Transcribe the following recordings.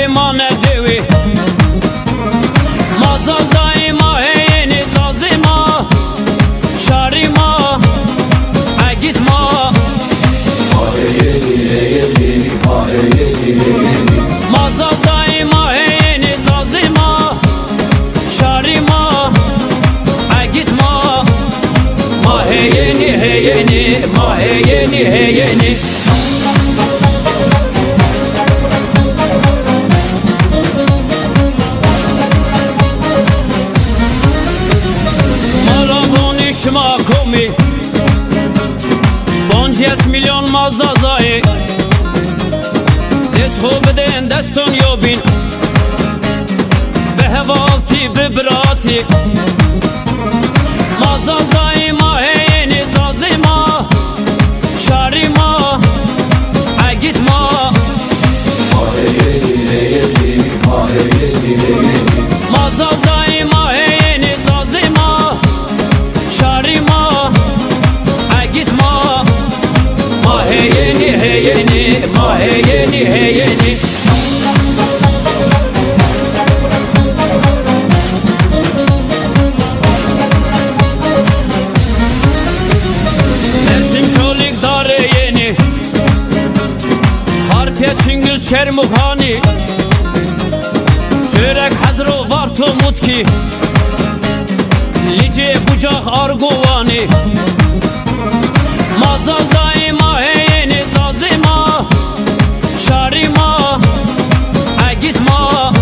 ما ندوی مازازای ما هینی زازی ما شاری ما اگید ما مازازای ما هینی زازی ما شاری ما اگید ما ما هینی هینی ما هینی هینی شما کومی 5 میلیون مازازایی دست خوب بدین دستون یابین به هوالتی به براتی مازازایی ما هینی زازی ما شاری ما اگید ما مازازایی ما هینی زازی ما شاری ما اگید ما ما هینی هینی ما هینی هینی Mersin çolik dare yeni Harpiye Çingüz Şermukhani Sürek Hazro Vartu Mutki Lice bucak arguvani Mazazai ma heyeni zazi ma Şari ma Agit ma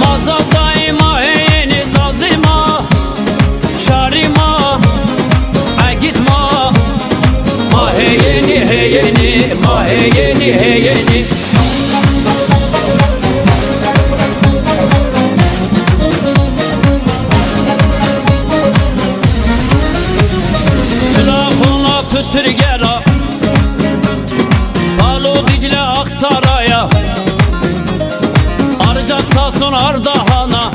Mazazai ma heyeni zazi ma Şari ma Agit ma Ma heyeni heyeni Ma heyeni heyeni Türgera Palo Dicle Aksaray'a Arcak Sasun Ardahan'a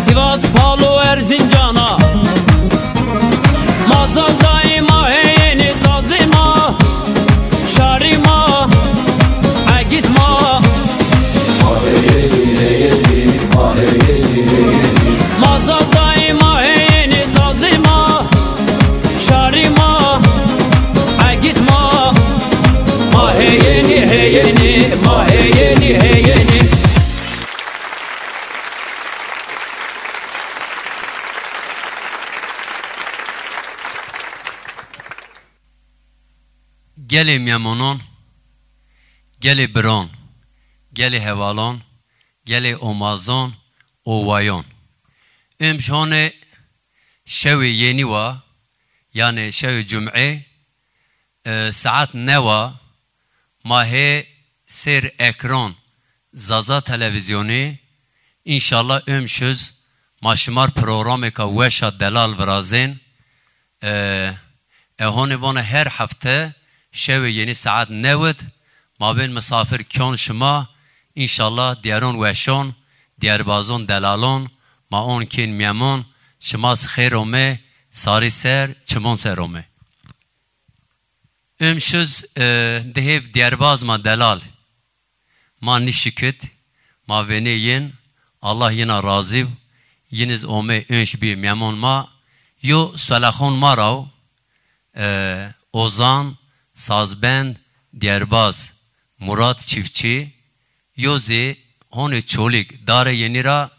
Sivas Palo Erzincan'a Mazazai ma heyeni zazi ma Şari ma Agit ma Mazazai ma heyeni zazi ma Şari ma Agit ma Ma heyeni heyeni Ma heyeni heyeni Geli Memonon Geli Bron Geli Hevalon Geli Omazon Ovayon Şone Şevi yeni va Yani şev cum'e saat neva mahe ser ekran zaza televizyonu inşallah ömşüz maşmar programı ka veşa delal vrazin ehone vana her hafta şev yeni saat nevet mabin misafir kyon şuma inşallah diğeron veşon diğer bazon delalon ma on kin memon şmas khairome Sari ser, çimon serome. Ömşüz deheb diyarbaz ma delal. Ma nişikit, ma veneyin, Allah yine razib, yiniz ome önş bir memon ma, yo selakhon marav, Ozan, Sazbend, Diyarbaz, Murat Çiftçi, yozi, hone çolik, dare yenira,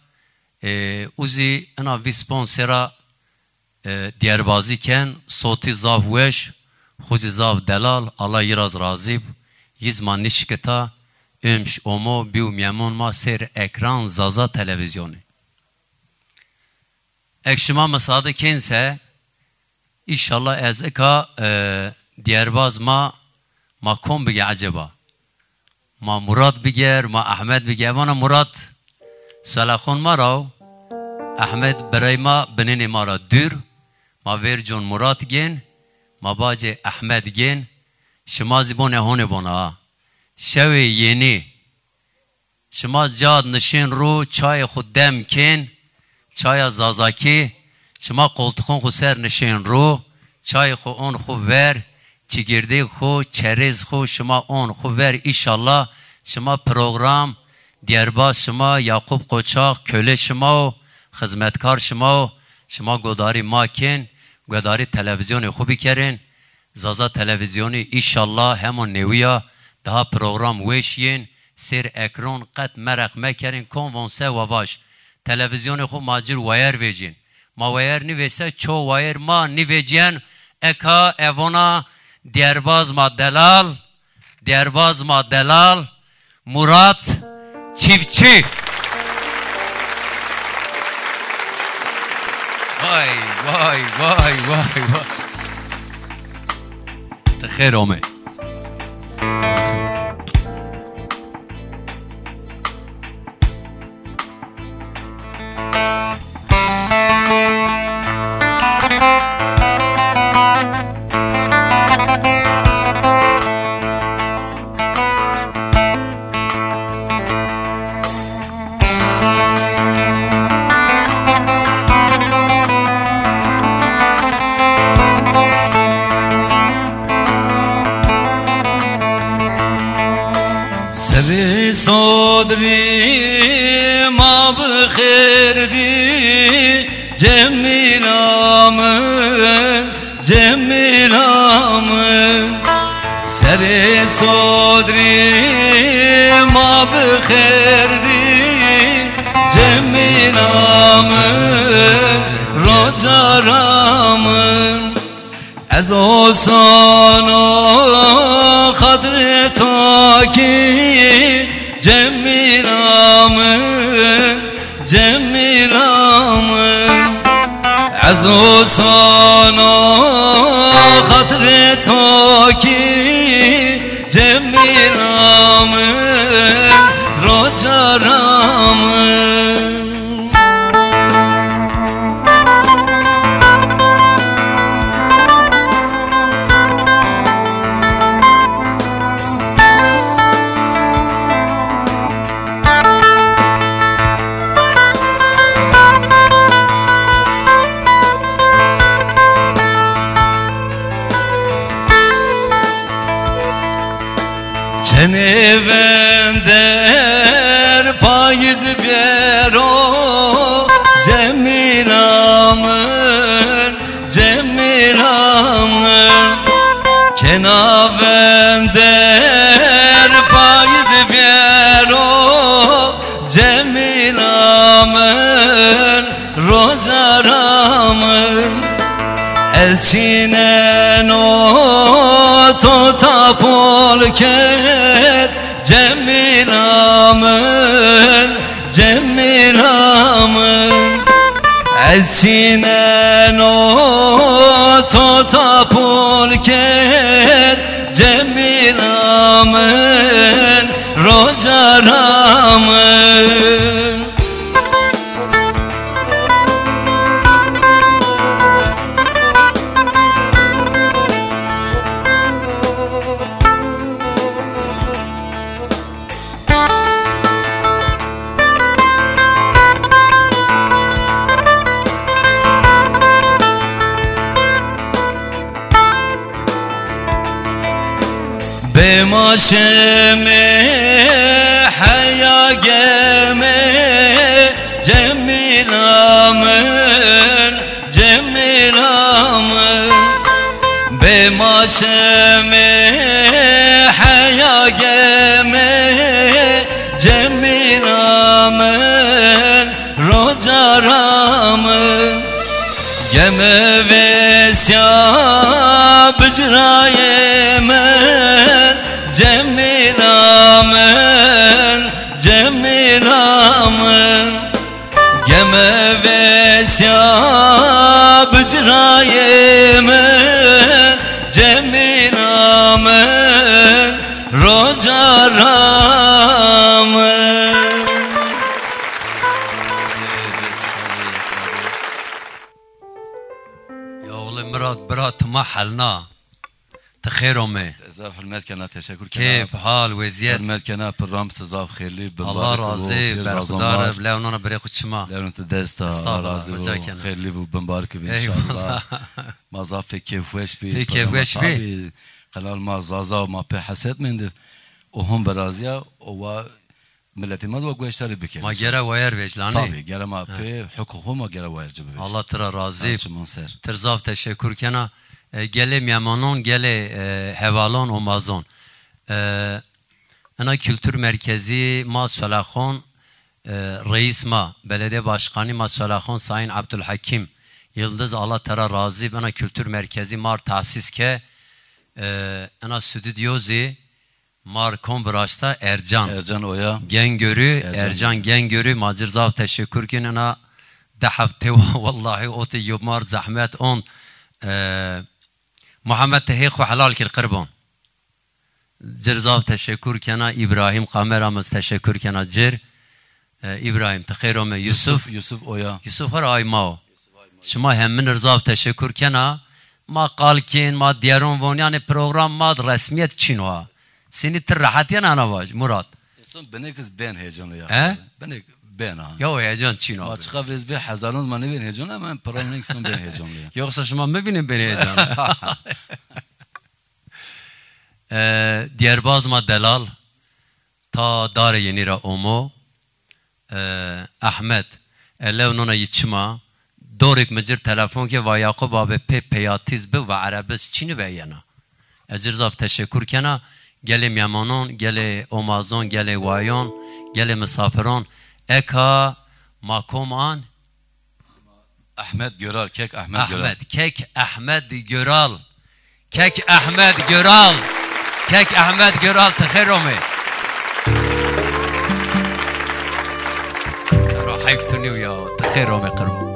uzi, ana visponsera, Diyarbazı ken soti zav weş xuzi zav delal Allah yiraz razib yizman nişketa ömş omo biu memon ma ser ekran zaza televizyonu ekşima mesadı kense inşallah ezeka Diyarbaz ma kom bige acaba ma Murat biger ma Ahmet biger bana Murat salakhon marav Ahmet berayma benini mara dür ma verjon Murat gen ma bace Ahmet gen şema zibone hone bona şevi yeni şema cad nişin ru çay xuddem ken çaya zazaki şema koltukon xu ser nişin ru çay xu on xu ver çekirdeği xo, çerez xo, şuma on xo ver inşallah. Şuma program, Diyarbaz şuma, Yakup Koçak, köle şuma, hizmetkar şuma, şuma godari makin, godari televizyonu xo bikerin. Zaza televizyonu inşallah hemen neviya, daha program veşyin, sir ekran qat merak mekerin, konvanse ve vaş. Televizyonu xo macir wayar vejin. Ma wayar nivese, ço wayar ma niveceyen, eka evona, Diyarbaz ma delal, Diyarbaz ma delal, Murat Çiftçi. Vay vay vay vay vay. Tekher ome. سری صدری ما بخیردی جمیلامن جمیلامن سری صدری ما بخیردی جمیلامن راجرامن از آسانا خاطر تاکی جمیلامن جمیلامن از آسانا خاطر تاکی جمیلامن راجرامن Seni vender payız bero Cemilamın Cemilamın Kena vender payız bero Cemilamın Rocaramın Elçinen o tapol ker Cemilamın Cemilamın Elçinen o tapol ker Cemilamın Rocaramın بماشمه حیا گمه جمیلامن جمیلامن بماشمه حیا گمه جمیلامن روجرامن گمه وسیا بجرای من Cemilamın Cemilamın Geme vesya bıcrayımın Cemilamın Rocaramın Ya oğlum Murat محلنا تخيرهم تزاف حلمت كنا تشكر كيف حال وزياد حلمت كنا برنامج تزاف خيرلي الله راضي برخدار بلا ونانا بريق تشما لا انت دستا راضي خيرلي وبنبارك ان شاء الله ما زاف كيف وش بي كيف وش بي قلال ما زازا ما به حسد من و هم برازیا و ملتی ما دو گوشتاری بکن ما گره وایر وجلانی طبعا گره ما به حقوق ما گره وایر جبه الله ترى راضي منصر ترزاف تشکر کنا گله میمانون گله حوالان و مازون انا kültür merkezi ما سلاخون رئیس ما belediye başkanı ما سلاخون Sayın Abdülhakim Yıldız Allah tera razı bana kültür merkezi mar tahsis ke ana stüdyozi mar konbraşta Ercan oya Gengörü Ercan Gengörü macirzav teşekkür ki ana dahafte vallahi oti yumar zahmet on Muhammed tehik ve halal kil qurban Cirzav teşekkür kena İbrahim kameramız teşekkür kena cir İbrahim tekhirome Yusuf oya Yusuf har aymao شما همین رضا تشکر کنا ما قال کین ما دیارون وون یعنی پروگرام ما رسمیت چینوا سینی تر راحتی انا واج مراد اصلا بنکس بین هیجان یا بنک بین ها یا هیجان چینوا ما چقدر رز به هزاران ما نبین هیجان اما پروگرام نکسون بین هیجان یا یوکسا شما میبینیم بین هیجان دیرباز ما دلال تا دار یعنی را اومو احمد الیونونا یچما دورك مجر تلفون که و یعقوب آب پیاتیز به و عربس چینی بیانا اجرزاف تشکر کنا گل میامانون گل اومازون گل وایان گل مسافران اکا ماکومان احمد گرال کک احمد گرال کک احمد گرال کک احمد گرال کک احمد گرال تخیرومی را حیفتونیو یا تخیرومی قربون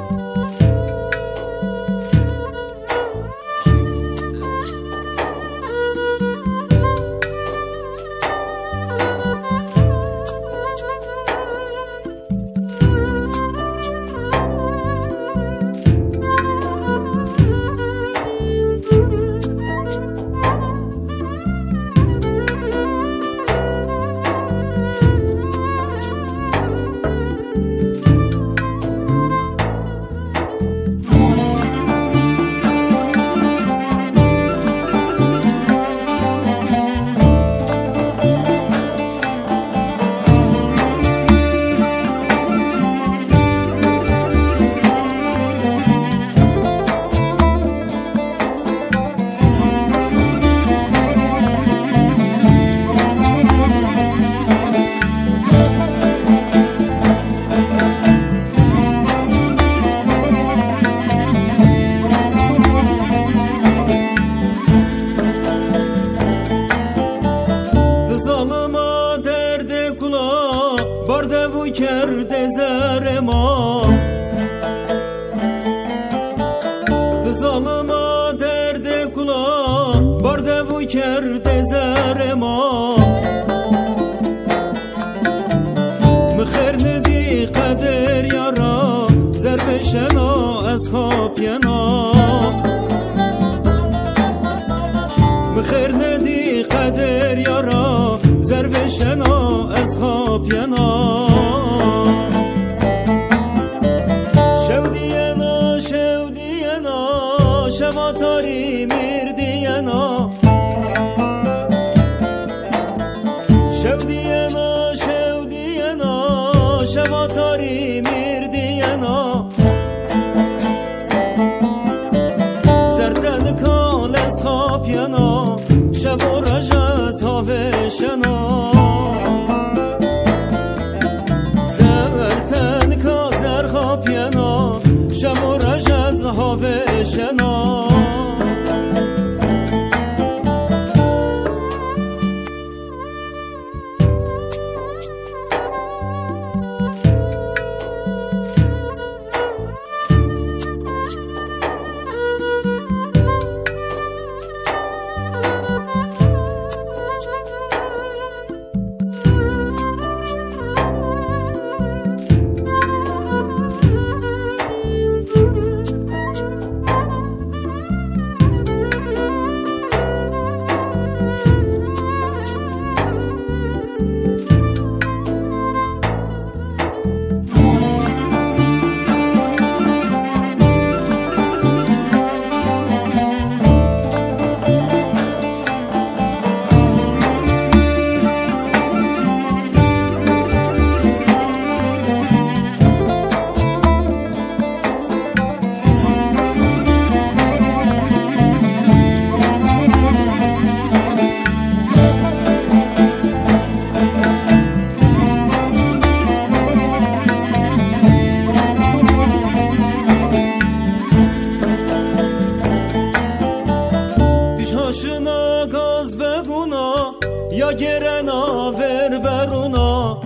یا گرنا ور برونا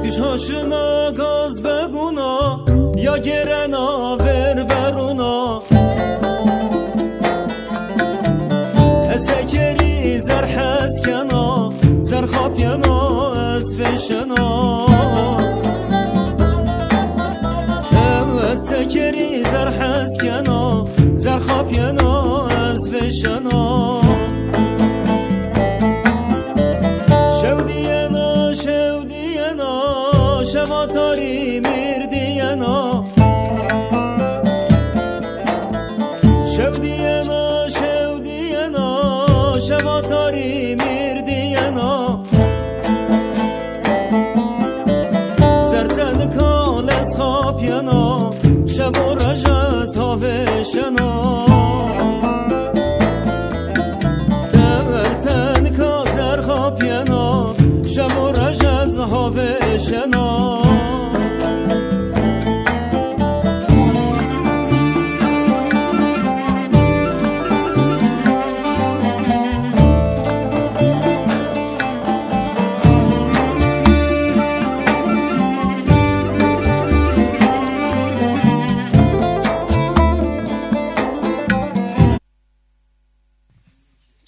پیش هاشنا گاز بگونا یا گرنا ور برونا اسکری زر حس کنا زر خواب ینا از وشنا سکری زر حس کنا زر خواب ینا از وشنا شودینا شودینا شواتاری میردینا شودینا شودینا شواتاری میردینا زرتن کال از خواب ینا شب و رج از هاوشنا درتن کازر خواب ینا شب و رج از هاوشنا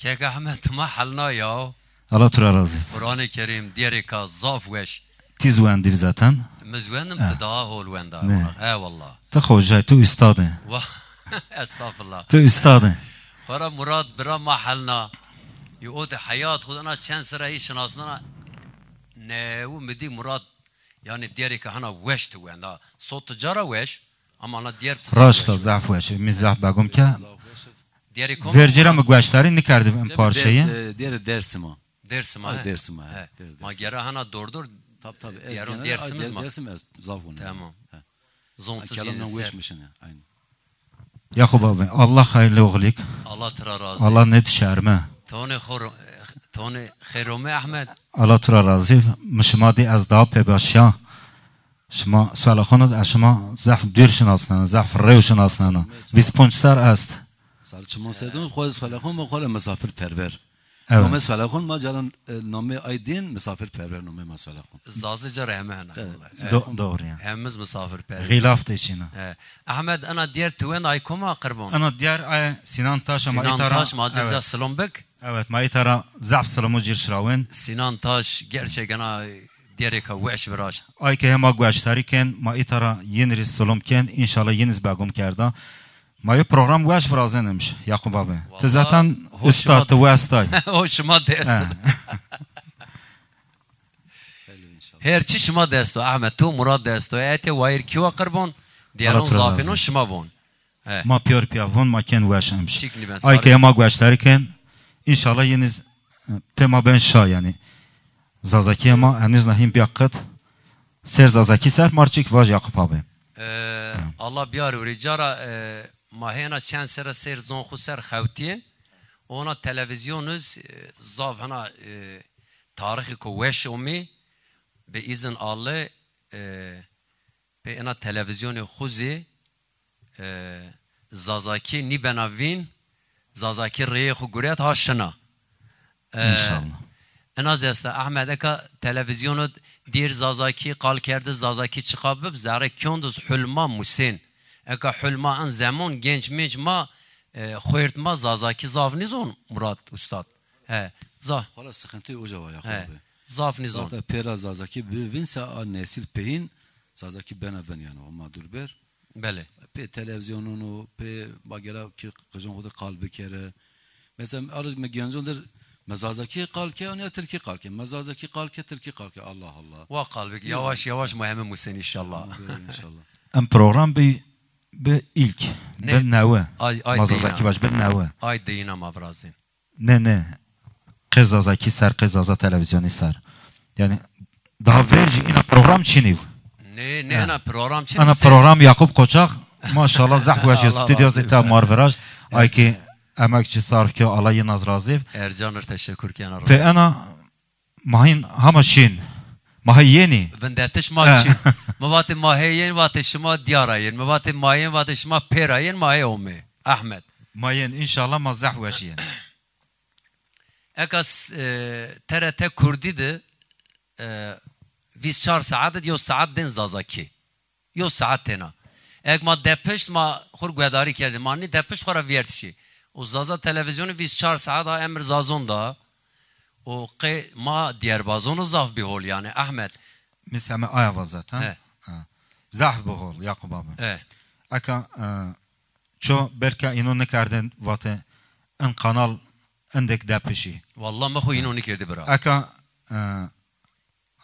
كيك أحمد ما حلنا يا الله ترى راضي قرآن الكريم ديريكا زاف وش تيز وندي زاتن مزوان امتداه هول وين دا والله تخو جاي تو استاذ استغفر الله تو استاذ خرا مراد برا ما حلنا يقول حياة خدنا كان سر هي شناسنا نو مدي مراد يعني ديريكا هنا وش تو وين دا صوت جرا وش اما انا دير راشتا ضعف وش مزاح بقوم که ديريكم ورجرا مگوشتاری نکردیم این پارچه دير درسما درسما درسما ما جرا هنا دور طب ديارون درسمز ما درسم زافون تمام زونت كلامنا وش مشنا عين یعقوب abi Allah hayırlı oğlik الله ترى رازي Allah net şerme توني خيرومي احمد Allah ترى razı مشمادی از دا پباشیا شما سوال خونت شما ضعف دیر شناسنانه ضعف ریو شناسنانه 25 سر است صار شما سردون خود سوال خون ما خود مسافر پرور Evet. نام سوال خون ما جالن نام آیدین مسافر پرور نام ما سوال خون زازجة رحمه هنا doğru yani همز مسافر بير gılaf teşine احمد انا دير توين ايكوما قربون ana diğer ay Sinan Taş ama سينان itara تاش ما جرجا سلام بك evet ma itara ضعف سلامو جیر شراون سينان تاش gerçekten ديريكا وعش براش ay که ما گوشتاری کن ما ایتara yeni ris سلام کن inşallah yeniz bagum کرده ما یه program وش فرازنمش یعقوب abi te zaten ustad te westay هو شما دست هر چی شما دستو احمد تو مراد دستو ایت وایر کیو قربون دیارون زافینو شما بون ما پیار پیاون ما کن وشمش چیکنی بن ay که ما گوشتاری کن inşallah yeniz tema ben şa yani zazaki ama henüz nahim biakıt ser zazaki ser marçik vaj Yakup abi Allah biyar uri cara mahena çen sera ser zon xu ser xewtiye ona televizyonuz zav hana tarihi ko weş omi be izin Allah be ena televizyonu xuzi zazaki ni benavin zazaki reye xu guret ha şına inşallah انا زسته احمد اکا تلویزیون دیر زازاکی قال کرده زازاکی چقابب زاره کندوز حلما موسین اکا حلما ان زمان گنج منج ما خویرد ما زازاکی زاف نیزون مراد استاد زاف خلاص سخنتي اوجا يا اخوي زاف نیزون zaten pera zazaki binse a nesil pehin zazaki benaven yani o madurber بله pe televizyonunu pe bagera ki kızın hoda kalbi kere mesela arız me gencondur mezazaki kalke ya Türkiye kalke mezazaki kalke Türkiye kalke Allah Allah وقلبك يواش يواش مهم مسين ان شاء الله inşallah ام program به ilk به نوه ay mazazaki baş به نوه ay deyina mavrazin ne qezazaki ser qezaza televizyonu ser yani daha verici ina program çiniv ne ana program için ana program Yakup Koçak maşallah zahveş stüdyo zeta marveraj ay ki emekçi sarf ki alayı nazraziv Ercanır teşekkür kenar ve ana mahin hamaşin mahiyeni vendetiş maçı mevati mahiyen vati şuma diyarayen mevati mahiyen vati şuma perayen mahi omi Ahmet mahin inşallah ma zahveş yani Ekas TRT Kurdi de 24 saat yo saat den zazaki. Yo saat tena. Ek ma depeşt ma khur gvedari kerdi. Mani depeşt khura viertşi. O zaza televizyonu 24 saat ha emir zazon da. O ma Diyarbazonu zaf bir hol yani Ahmet. Mesela ayava zaten. Zaf bu hol Yakup abi. Aka ço belki ino ne kardın vatı en kanal endek depeşi. Vallahi ma khu ino ne kerdi bira. Aka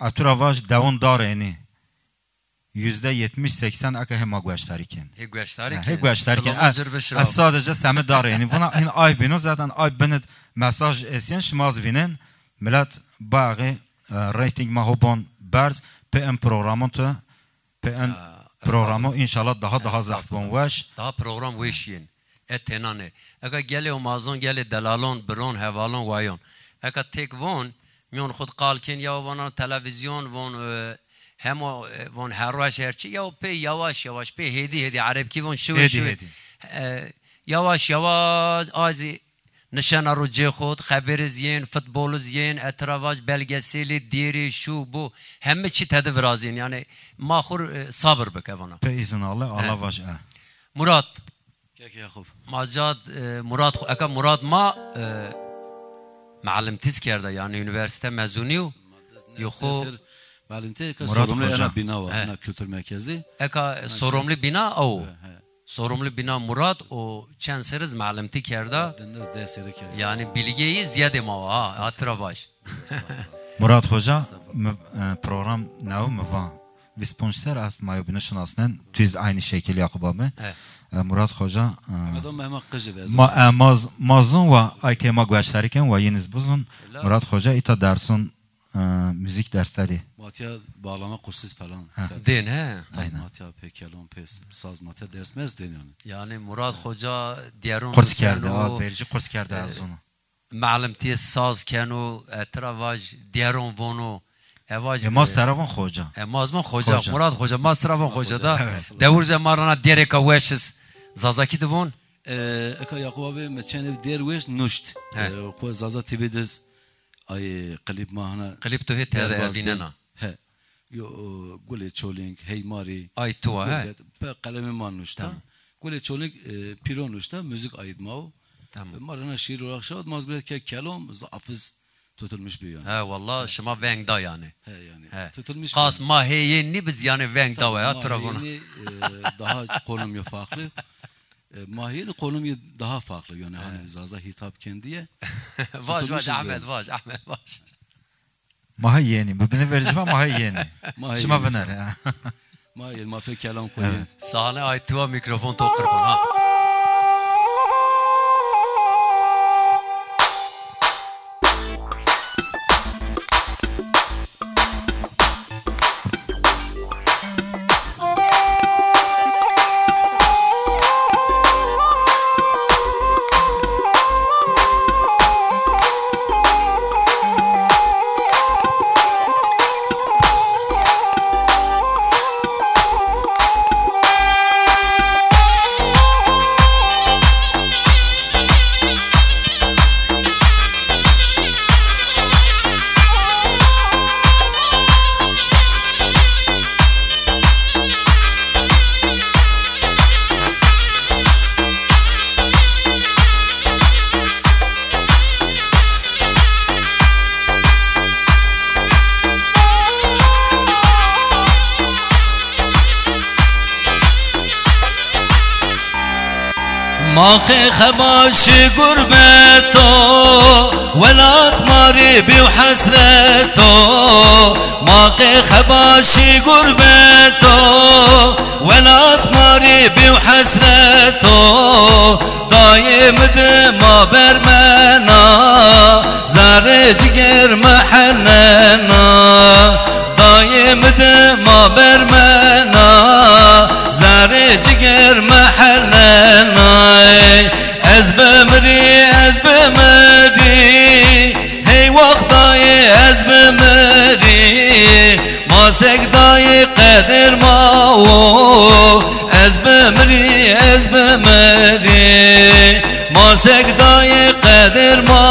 aturavaj devon dareni. %70-80 aka hema guaştariken. Guaştariken. Guaştariken. Sadece semi dareni. Buna in ay bino zaten ay benet mesaj esyen şmaz vinen. Millet bağı rating mahobon berz PM programı tu PM programı inşallah daha zaf bon vaş. Daha program veşin. Etenane. Aka gele o mazon gele delalon bron hevalon vayon. Aka tek von mion khud qalken ya vana televizyon von hem von herwaş herçi ya pe yavaş yavaş pe hedi Arapki von şu yavaş azi nişana ruce khud haberiz yen futboluz yen etravaş belgeseli diri şu bu hem çi tedbir azin yani mahur sabır bek vana. Pe izin Allah vaş. Murat Yakup. Macad Murat aka Murat ma معلم تذكر yani üniversite mezunu yuhu Malimte sorumlu ana bina var ana kültür merkezi. Eka sorumlu bina o. Sorumlu bina Murat o çenseriz malimti kerda. Yani bilgiyi ziyade ma hatıra baş. Murat Hoca program nav mı var? Vi sponsor ast mayo binişnasnen tüz aynı şekil Yakup abi. Murat Hoca mazun ve aykema guaştariken ve yeniz buzun Murat Hoca ita dersun müzik dersleri. Matya bağlama kursu falan. Den he. Aynen. Matya pekelon pes saz matya dersmez deniyor. Yani Murat Hoca diğerun kurs kerdi, verici kurs kerdi az onu. Malimti saz kenu etravaj diğerun vonu Mastervan Hoca. Mazman Hoca Murat Hoca Mastervan Hoca da devur zamanına dereka veşiz zazaki devon. Eka Yakup abi meçen derweş nuşt. Ko zaza TV'des ay klip mahana. Klip to hit hada dinana. He. Yo gole çoling heymari. Ay tuva he. Pe kalemi manuşta. Gole çoling pironuşta müzik ayıtmao. Tamam. Marana şiir olarak şad mazbret ke kelam zafız tutulmuş bir yani. He vallahi şuma vengda yani. He yani. Tutulmuş. Kas mahiyeni biz yani vengda ya tarafına. Daha konum farklı. Mahiyeni konum daha farklı yani hani zaza hitap kendiye. Vaş Ahmet vaş. Mahiyeni bu beni verici var mahiyeni. Şuma bener ya. Mahiyeni mafe kelam koyun. Sahne aytıva mikrofon tokırpın ha. ماخي خباشي قربته ولات ماري بي وحسرته ماخي خباشي قربته ولات ماري بي وحسرته دايم دما برمنا زارج غير محننا دايم دما برمنا زارج غير محننا از بمري هي وقتاي از بمري ما سقداي قدر ما از بمري ما ماسك داي قدر ما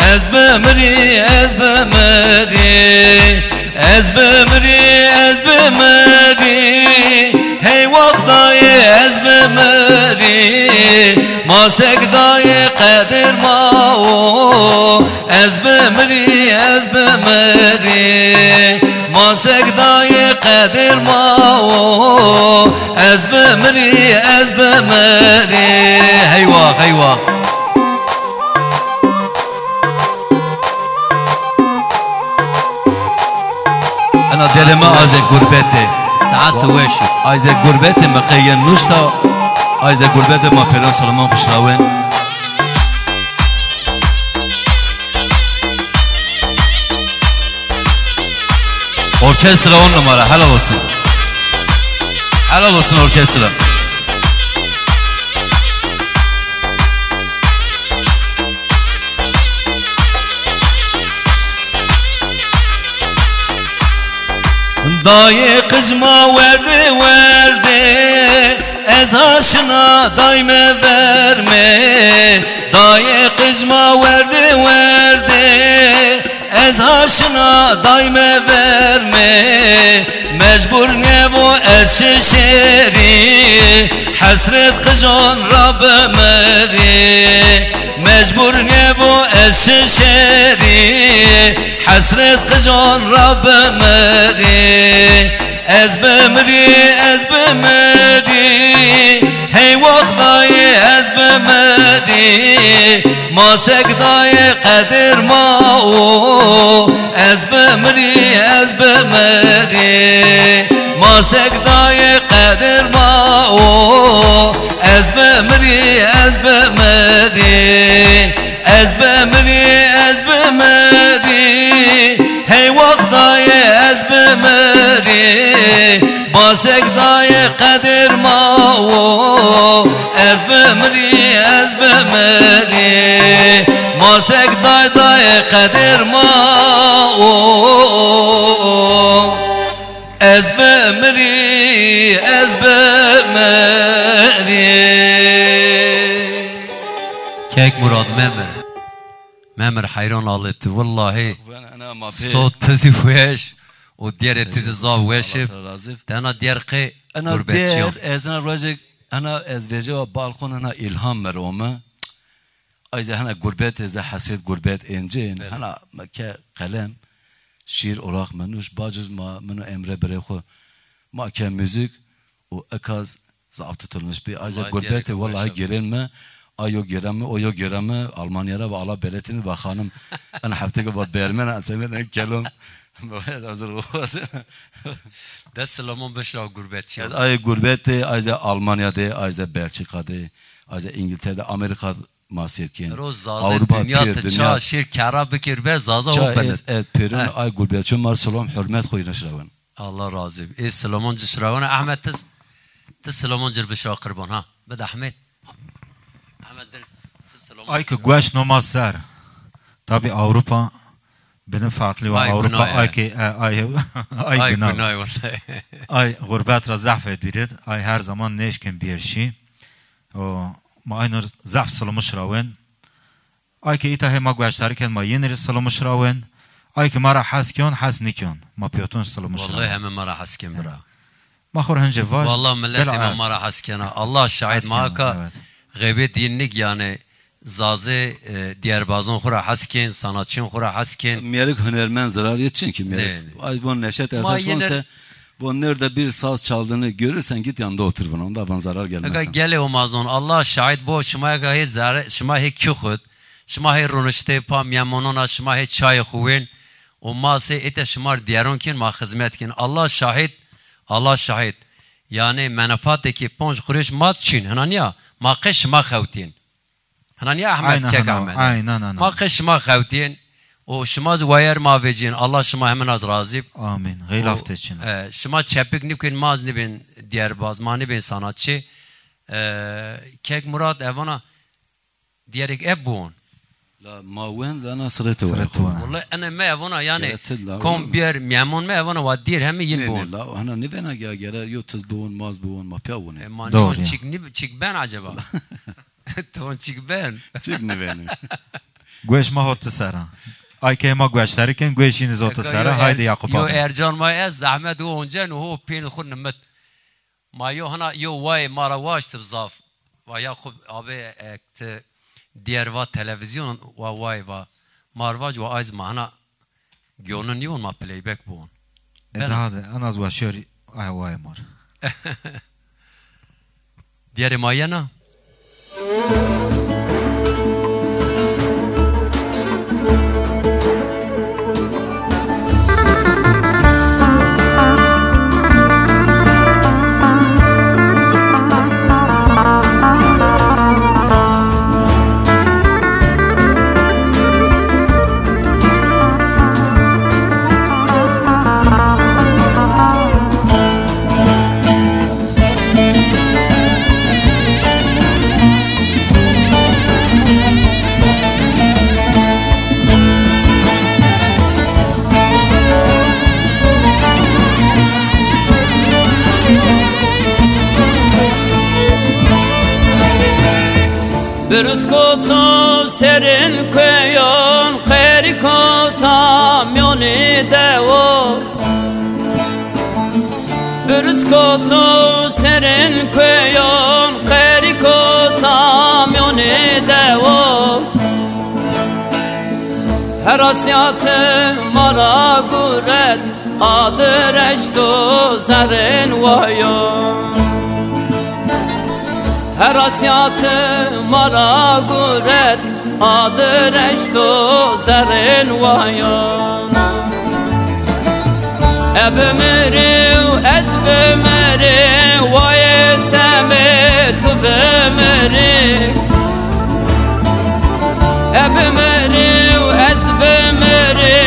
از بمري از بمري از بمري از بمري هي وقتاي از بمري ماسك داي قدر ما از بمري از بمري ماسك داي قدر ما از بمري از بمري هيوا هيوا انا دل ما از غربتي ساعات واشف از غربتي مقين نشتا از غربتي ما پران سلمان خوشراون orkestra 10 numara helal olsun. Helal olsun orkestra. Dayı kızma verdi verdi ez haşına dayme verme dayı kızma verdi verdi ez haşına dayme verme mecbur ne bu ez şişeri hasret kızın Rabbimeri mecbur ne bu ez şişeri hasret kızın Rabbimeri ez bemri hey vakdayı ez bemri masek dayı kadir ma ez bemri masek dayı kadir ma ez bemri ez bemri hey vakdayı ez bemri masek dayı kadir ma ez bemri masek dayı kadir ma ez bemri Kek Murad Memir hayran alıttı vallahi صوت تزي ويش ودير تزي زاف ويشف تانا دير قي انا دير ازنا رجك انا از وجه بالخون انا الهام مرومه اذا انا غربت اذا حسيت غربت انجين انا كقلم شير اوراق منوش باجوز ما منو امره بريخو ما كان موزيك واكاز زعفت تلمش بي اذا غربت والله جيرن ما ayyo gireme, oyo gireme, Almanya'da ve ala beletini ve hanım, ana haftaki vad bermen, semeden kelom, hazır olmaz. Da Salomon beşra gurbetçi. Ay gurbette, ayza Almanya'da, ayza Belçika'da, ayza İngiltere'de, Amerika masirken. Roz zazen dünya tça şir kara bikir be zaza o belet. Evet, perin ay gurbetçi mar Salom hürmet koyun şravan. Allah razı. Salomon şravan Ahmet tes Salomon cir beşra qurban ha. Bed Ahmet. Ay ki güneş namaz ser. Tabi Avrupa benim farklı var. Avrupa ay ki ay günah. Ay gurbet ra zaf edilir. Ay her zaman neşken bir şey. O ma aynı zaf salamış raven. Ay ki ita hema güneşlerken ma yenir salamış raven. Ay ki mara haskyon hasnikyon. Ma piyotun salamış raven. Vallahi hemen mara hasken bra. Ma khur hence var. Vallahi milleti ma mara haskena. Allah şahit maka. Gıybet dinlik yani zazı diğer bazın xura hasken, sanatçın xura hasken. Merik hünermen zarar yetsin ki merik. Ay bu neşet ertaşmansa bu nerede bir saz çaldığını görürsen git yanında otur buna. Onda bana zarar gelmesin. Gele o mazon Allah şahit bu şmaya gahi zar şmaya küxut. şmaya runişte pam yamonona şmaya çay xuwen. O mase ete şmar diğeron kin ma hizmet kin. Allah şahit. Yani menfaateki ponç kureş mat çin. Hananya ما قش ما خوتين هنان يا أحمد كيك أحمد ما قش ما خوتين وشما زواير ما فيجين الله شما همن از راضي آمين غير افتشين شما تشبك نبكين ماز نبين ديار باز ما نبين sanatçı كيك مراد أفنا ديارك أبون لا ما وين أنا صرت والله أنا ما أفنا يعني كم بير ميامون ما أفنا ودير هم يلبون لا أنا نبينا جا يو تزبون ماز بون ما بيون ما نون شيك بان عجبا تون چیک بن چیک نبینی گوش ما هات سرا آی که ما گوش تریکن گوشین زوت سرا هایدی یعقوب یو ارجان ما از زحمت و اونجا و هو پین خود نمت ما یو هنا یو وای مارا واش تبزاف و یعقوب آبی اکت دیروا تلویزیون و وای و مارواج و آیز ما هنا گیونن یون ما پلی بک بون هذا انا از واشوری آی وای مار دیار مایه نه Brus koto serin koyon qeri kota myoni devo Brus koto serin koyon qeri kota myoni devo Herasyat mara guret adreşto zarin vayon Herasyat mara guret adreşto zarin vayon Ebmeri ezbemeri vay semet bemeri Ebmeri ezbemeri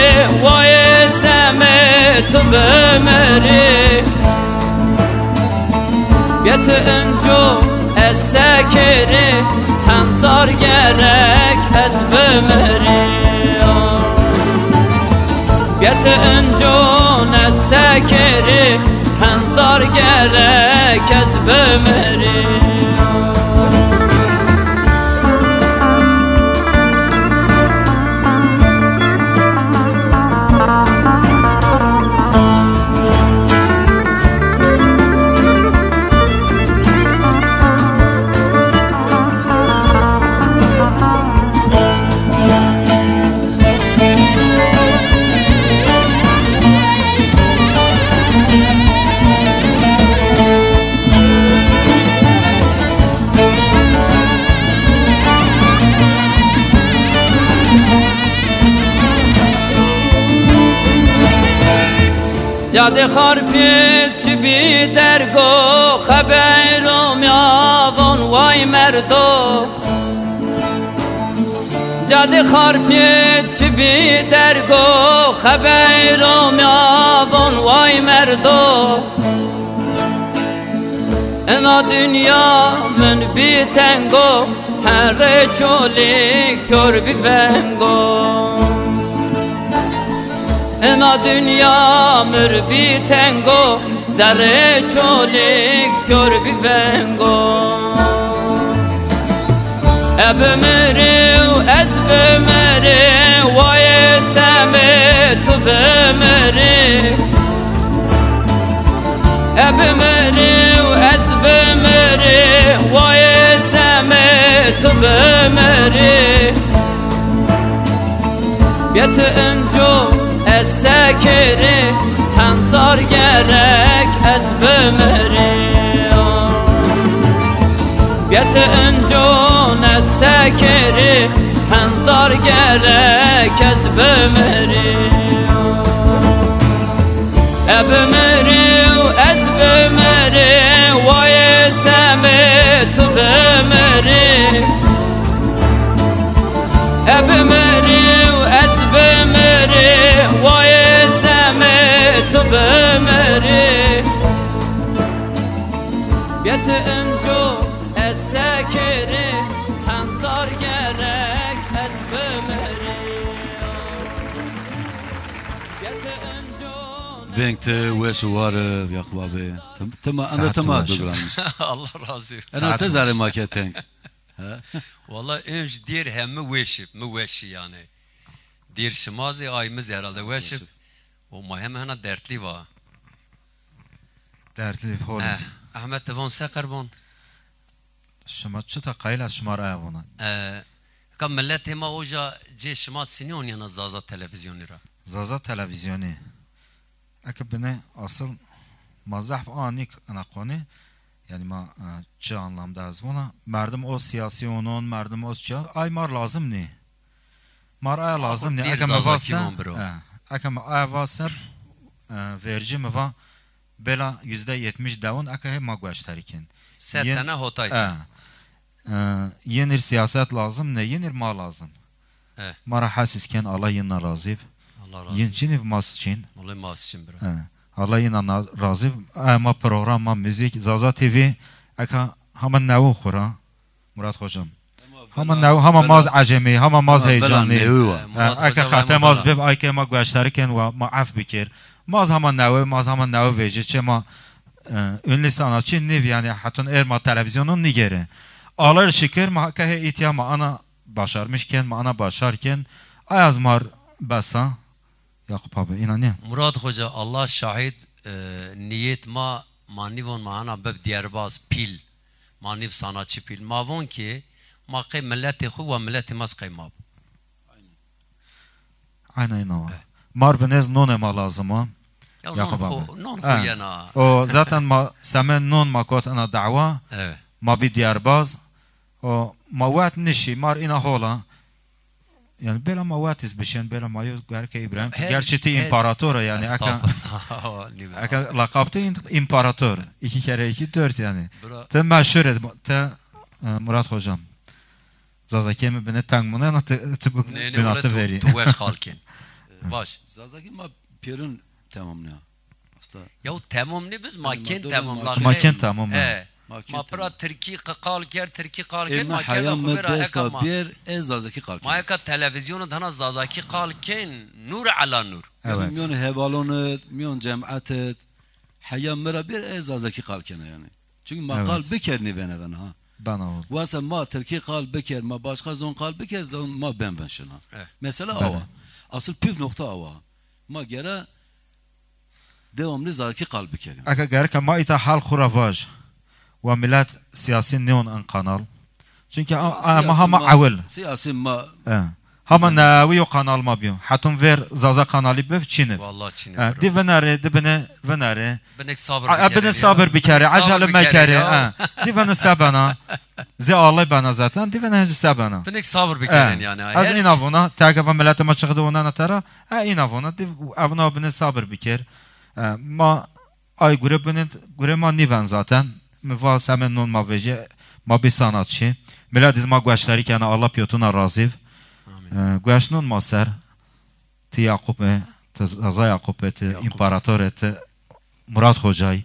vay semet bemeri Yetinco essekeri hanzar gerek ezbemeri Yetinco essekeri hanzar gerek ezbemeri Cade harpit çibi dergo Xeberom yavon vay merdo Cade harpit çibi dergo Xeberom yavon vay merdo Ena dünya min bitengo Her çolik kör bir vengo Ena dünya mürbi tengo Zerre çolik kör bir vengo Ebmeri ezbemeri Vay semet bemeri Ebmeri ezbemeri Vay semet bemeri Yetinco essekeri hanzar gerek ezbemeri Yetinco essekeri hanzar gerek ezbemeri Ebmeri ezbemeri vay semet bemeri Ebmeri ezbemeri vay semet bemeri Yetinco essekeri hanzar gerek ezbemeri Venkte weşuvarı Yakup abi. Tamam anda tamam duglanmış. Allah razı olsun. Ana tezare maketen. Vallahi emş diğer hem mi weşi yani. Diğer şimazı ayımız herhalde weşip. O mühim hana dertli var. Dertli hol. Ahmet tevon sekarbon. شما چه تا قیل از شما را اونا کم ملت ما اوجا جه شما سینیون یا زازا تلویزیونی را زازا تلویزیونی اگه بنه اصل مزحف آنیک انا قونی یعنی ما چه anlamda از بونا مردم او سیاسی اونون مردم او چه ay mar lazım ne mar ay lazım ne اگه مواسه اگه مواسه verci mi va bela %70 davun اگه ما گوشتریکن Sertene hotay. Yenir siyaset lazım ne yenir ma lazım. Mara hasisken Allah yina razı. Allah razı. Yençini mas için. Allah mas için bro. Allah yina razı. Ama program ma müzik Zaza TV aka hemen nevu khura Murat hocam. Hemen nevu hemen maz acemi hemen maz heyecanlı. Aka khatem az bev ay ke ma gösteriken ve ma af bikir. Maz hemen nevu veji çema ünlü sanatçı nev yani hatun erma televizyonun nigeri. Ağlar şükür ma kahe ihtiyama ana başarmışken ma ana başarken ayazmar basa Yakup abi inanıyor. Murat Hoca Allah şahit niyet ma manivon ma ana beb diyarbaz pil maniv sanatçı pil mavon ki ma kay milleti khu ve milleti mas kaymab. Aynen o. Mar benez none ma lazım. Yakup abi. Non khuyana. O zaten ma semen non ma kot ana dava. Evet. Ma bir diyarbaz. O mawat nişi mar ina hola. Yani bela mawatiz bişen bela mayo gerke İbrahim. Gerçekte imparator yani aka lakapta imparator. 2 kere 2 4 yani. Te meşhur ez te Murat hocam. Zazaki mi beni tangmuna na te bu binatı veri. Tu veş kalkin. Baş. Zazaki ma pirun tamam ne? Asta. Ya tamam ne biz makin tamam. Makin tamam. ما برا ترکی قال کرد ترکی قال کرد ما کردم خبر دست بیر از زازکی قال ما یک تلویزیون دهنا زازکی قال کن نور علی نور میون هوالونت میون جمعتت حیام مرا بیر از زازکی قال کنه yani çünkü ma قال بکر نیونه ها bana ol واسه ما ترکی قال بکر ما başka zon قال بکر zon ma ben şuna mesela ava asıl püf nokta ava ma gere devamlı zazaki قال بکر aka gerke ma ita hal khuravaj ve millet siyasi neon an kanal. Çünkü ama hama avil. Siyasi ma. Hama navi kanal ma biyo. Hatun ver zaza kanalı bev Çin'e. Vallahi Çin'e. Di venare, di bene venare. Benek sabır. Bene sabır bir kere. Acele mekere. Di vene sabana. Zi Allah bana zaten. Di vene sabana. Benek sabır bir kere yani. Az inavona. Takaba millete ma çıktı ona tara. Inavona. Di avna bene sabır bir kere. Ma ay göre ma niven zaten. Meva semen non ma veje ma bir sanatçı. Miladiz ma güçleri ki Allah piyotuna razı. Güç non ma ser. Ti Yakup te Zaza Yakup te imparator te Murat Hocay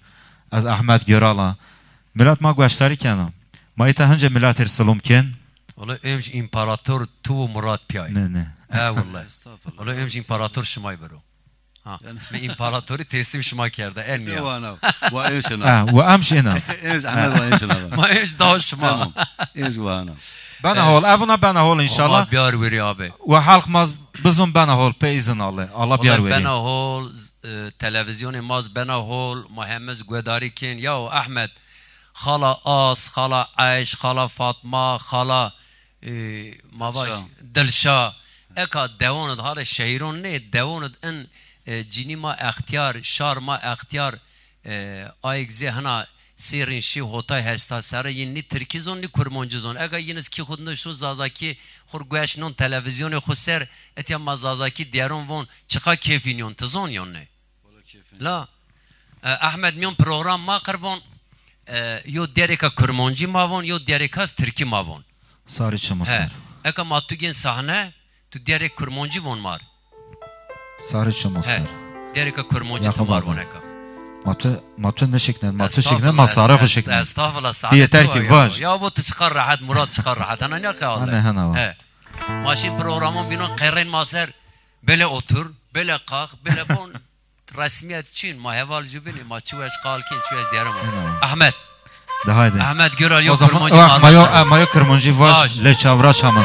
az Ahmet Görala. Milad ma güçleri ki ma ita hınca milad irsalumken. Vallahi emş imparator tu Murat Piyay. Ne. Vallahi. Vallahi emş imparator şımay bero. من امپراتوری تسلیم شما کرده علمی و ایشنا و امشینا ایش احمد و ایشنا ما ایش داش شما ایش وانا bana hol evuna bana hol inşallah Allah biyar veri abi ve halkımız bizim bana hol pe izin Allah biyar veri bana hol televizyonu maz bana hol Muhammed Gvedari kin ya Ahmet hala As hala Ayş hala Fatma hala Mavaş Dilşah eka devanı hala şehirun ne devanı en جینی ما اختیار شار ما اختیار آیک زهنا سیرین شی هوتای هستا سر یعنی ترکیزون نی کرمانجزون اگر یینس کی خود نشو زازاکی خور گوشنون تلویزیون خود سر اتیا ما زازاکی دیارون وون چقا کیفینیون تزون یون نه لا احمد میون پروگرام ما قربان یو دیریکا کرمانجی ما وون یو دیریکاس ترکی ما وون ساری چما سر اگر ما تو گین صحنه تو دیریک کرمانجی وون مار Sarı çamasar. Derika kurmoncu tamar boneka. Matı ne şeklen? Matı şeklen masara şeklen. Estağfurullah saadet. Yeter ki var. Ya bu çıkar rahat Murat çıkar rahat. Ana ne kadar? Ana. Maşin programın bino qerin maser böyle otur, böyle kalk, böyle bon resmiyet için ma heval jubini ma çuvaş qalkin çuvaş diyerim. Ahmet ده هایده احمد گرال o یا zaman کرمانجی bak مالش mayo kırmızı var Baş. le çavraş hemen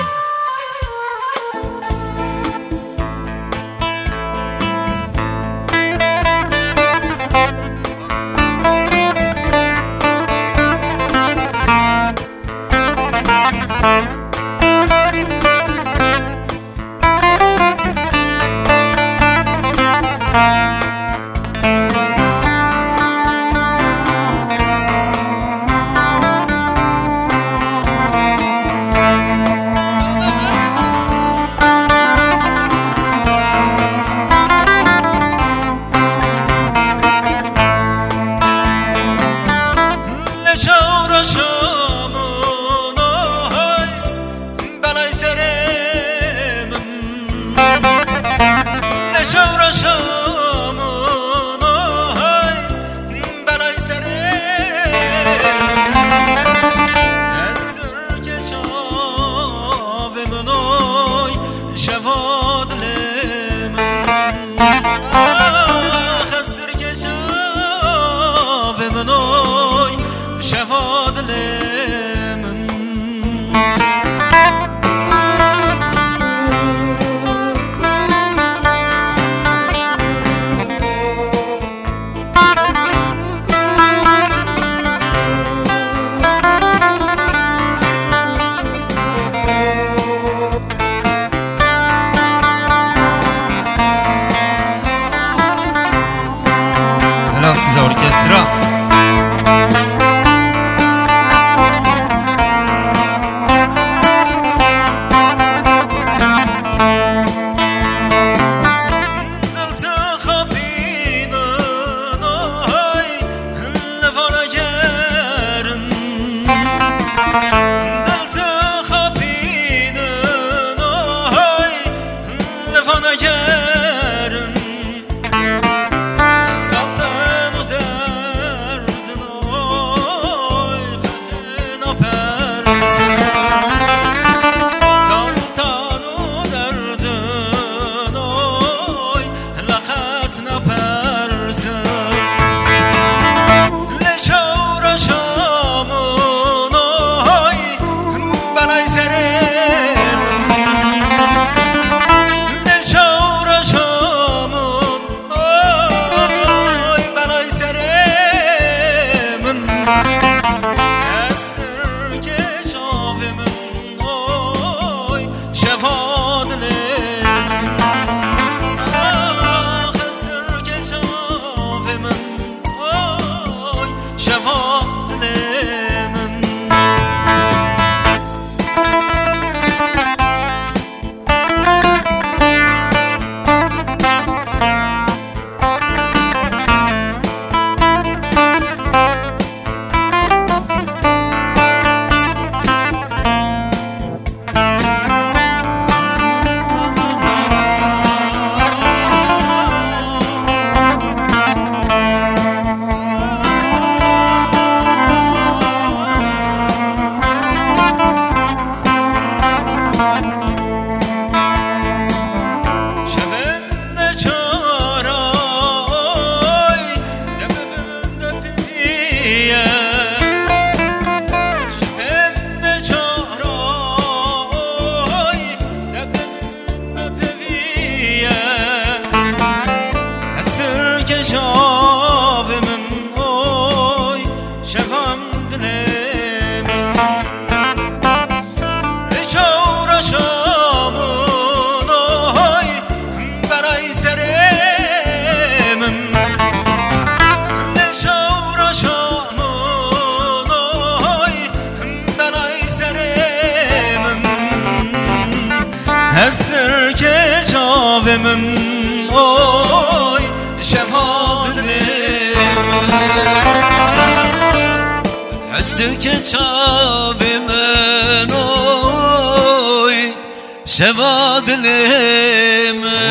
helal size orkestra.